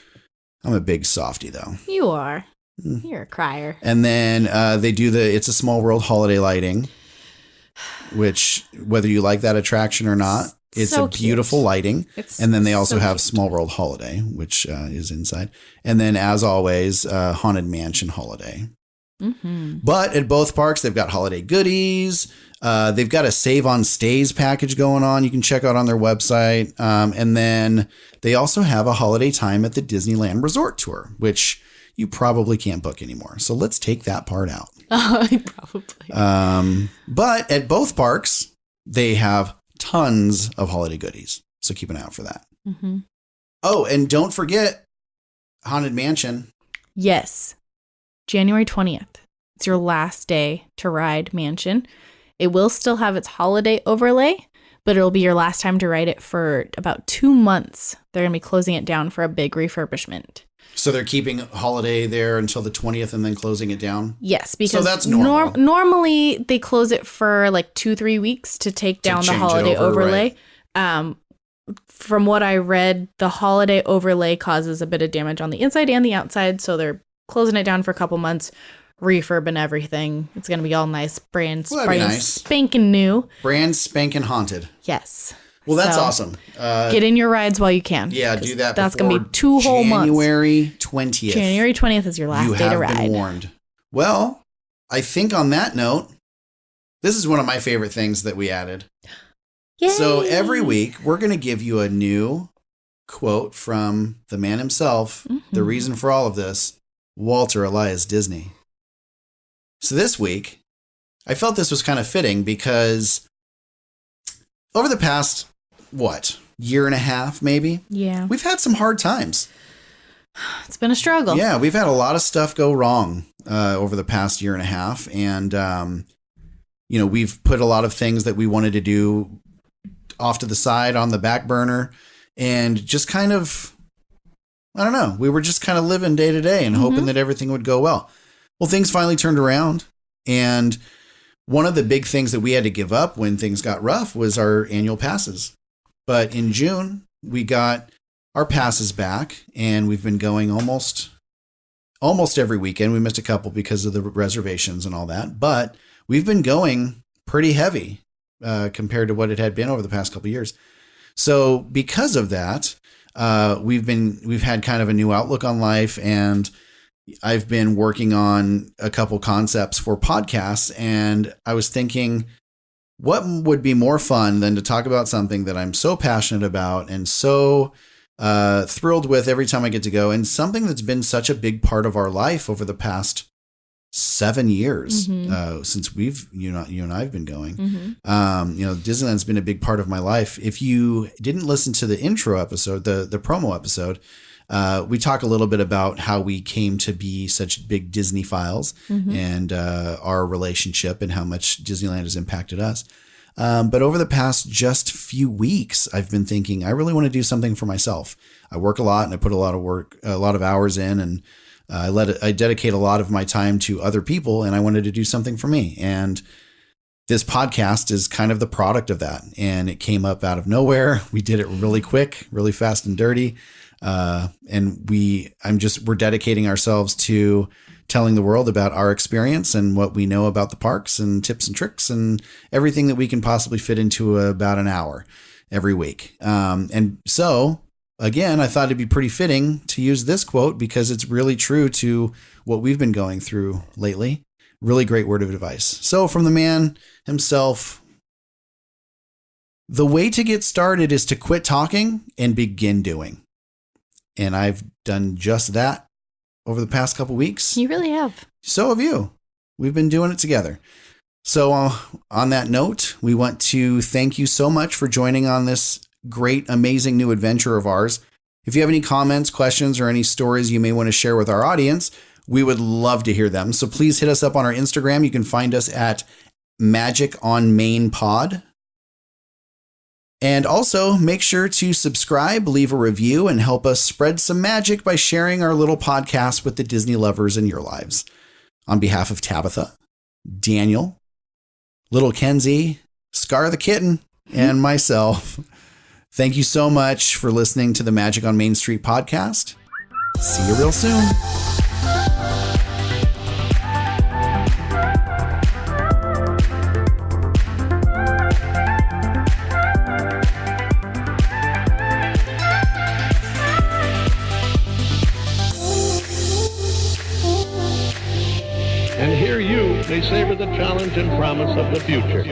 I'm a big softie, though. You are. Mm. You're a crier. And then they do the It's a Small World holiday lighting, which, whether you like that attraction or not, it's So a beautiful cute. lighting. It's And then they also so have cute. Small World Holiday, which is inside. And then, as always, Haunted Mansion Holiday. Mm-hmm. But at both parks, they've got holiday goodies. They've got a Save on Stays package going on. You can check out on their website. And then they also have a holiday time at the Disneyland Resort Tour, which you probably can't book anymore. So let's take that part out. Probably. But at both parks, they have tons of holiday goodies. So keep an eye out for that. Mm-hmm. Oh, and don't forget Haunted Mansion. Yes. January 20th. It's your last day to ride Mansion. It will still have its holiday overlay, but it'll be your last time to ride it for about 2 months. They're going to be closing it down for a big refurbishment. So they're keeping holiday there until the 20th and then closing it down? Yes, because that's normal. Normally they close it for like 2-3 weeks to take down the change it holiday over, overlay. From what I read, the holiday overlay causes a bit of damage on the inside and the outside, so they're closing it down for a couple months, refurb and everything. It's going to be all nice, brand Well, that'd be nice. spanking new. Brand spanking haunted. Yes. Well, that's So, awesome. Get in your rides while you can. Yeah, 'cause do that. That's going to be 2 whole months. January 20th. January 20th is your last you day have to ride. been warned. Well, I think on that note, this is one of my favorite things that we added. So Yay! every week, we're going to give you a new quote from the man himself, the Mhm. reason for all of this, Walter Elias Disney. So this week, I felt this was kind of fitting because over the past, year and a half maybe, Yeah. we've had some hard times. It's been a struggle. Yeah, we've had a lot of stuff go wrong over the past year and a half. And, we've put a lot of things that we wanted to do off to the side on the back burner and just kind of, I don't know, we were just kind of living day to day and hoping that everything would go well. Well, things finally turned around. And one of the big things that we had to give up when things got rough was our annual passes. But in June, we got our passes back and we've been going almost every weekend. We missed a couple because of the reservations and all that, but we've been going pretty heavy compared to what it had been over the past couple of years. So because of that, we've had kind of a new outlook on life, and I've been working on a couple concepts for podcasts, and I was thinking, what would be more fun than to talk about something that I'm so passionate about and so thrilled with every time I get to go, and something that's been such a big part of our life over the past 7 years since you and I've been going. Disneyland's been a big part of my life. If you didn't listen to the intro episode, the promo episode, we talk a little bit about how we came to be such big Disney files and our relationship and how much Disneyland has impacted us. But over the past just few weeks, I've been thinking I really want to do something for myself. I work a lot and I put a lot of hours in, and I dedicate a lot of my time to other people, and I wanted to do something for me. And this podcast is kind of the product of that. And it came up out of nowhere. We did it really quick, really fast and dirty. And we're dedicating ourselves to telling the world about our experience and what we know about the parks and tips and tricks and everything that we can possibly fit into about an hour every week. And so again, I thought it'd be pretty fitting to use this quote because it's really true to what we've been going through lately. Really great word of advice. So from the man himself, the way to get started is to quit talking and begin doing. And I've done just that over the past couple weeks. You really have. So have you. We've been doing it together. So on that note, we want to thank you so much for joining on this great, amazing new adventure of ours. If you have any comments, questions, or any stories you may want to share with our audience, we would love to hear them. So please hit us up on our Instagram. You can find us at Magic on Main Pod. And also make sure to subscribe, leave a review, and help us spread some magic by sharing our little podcast with the Disney lovers in your lives. On behalf of Tabitha, Daniel, Little Kenzie, Scar the Kitten, and myself, thank you so much for listening to the Magic on Main Street podcast. See you real soon. And hear you, they savor the challenge and promise of the future.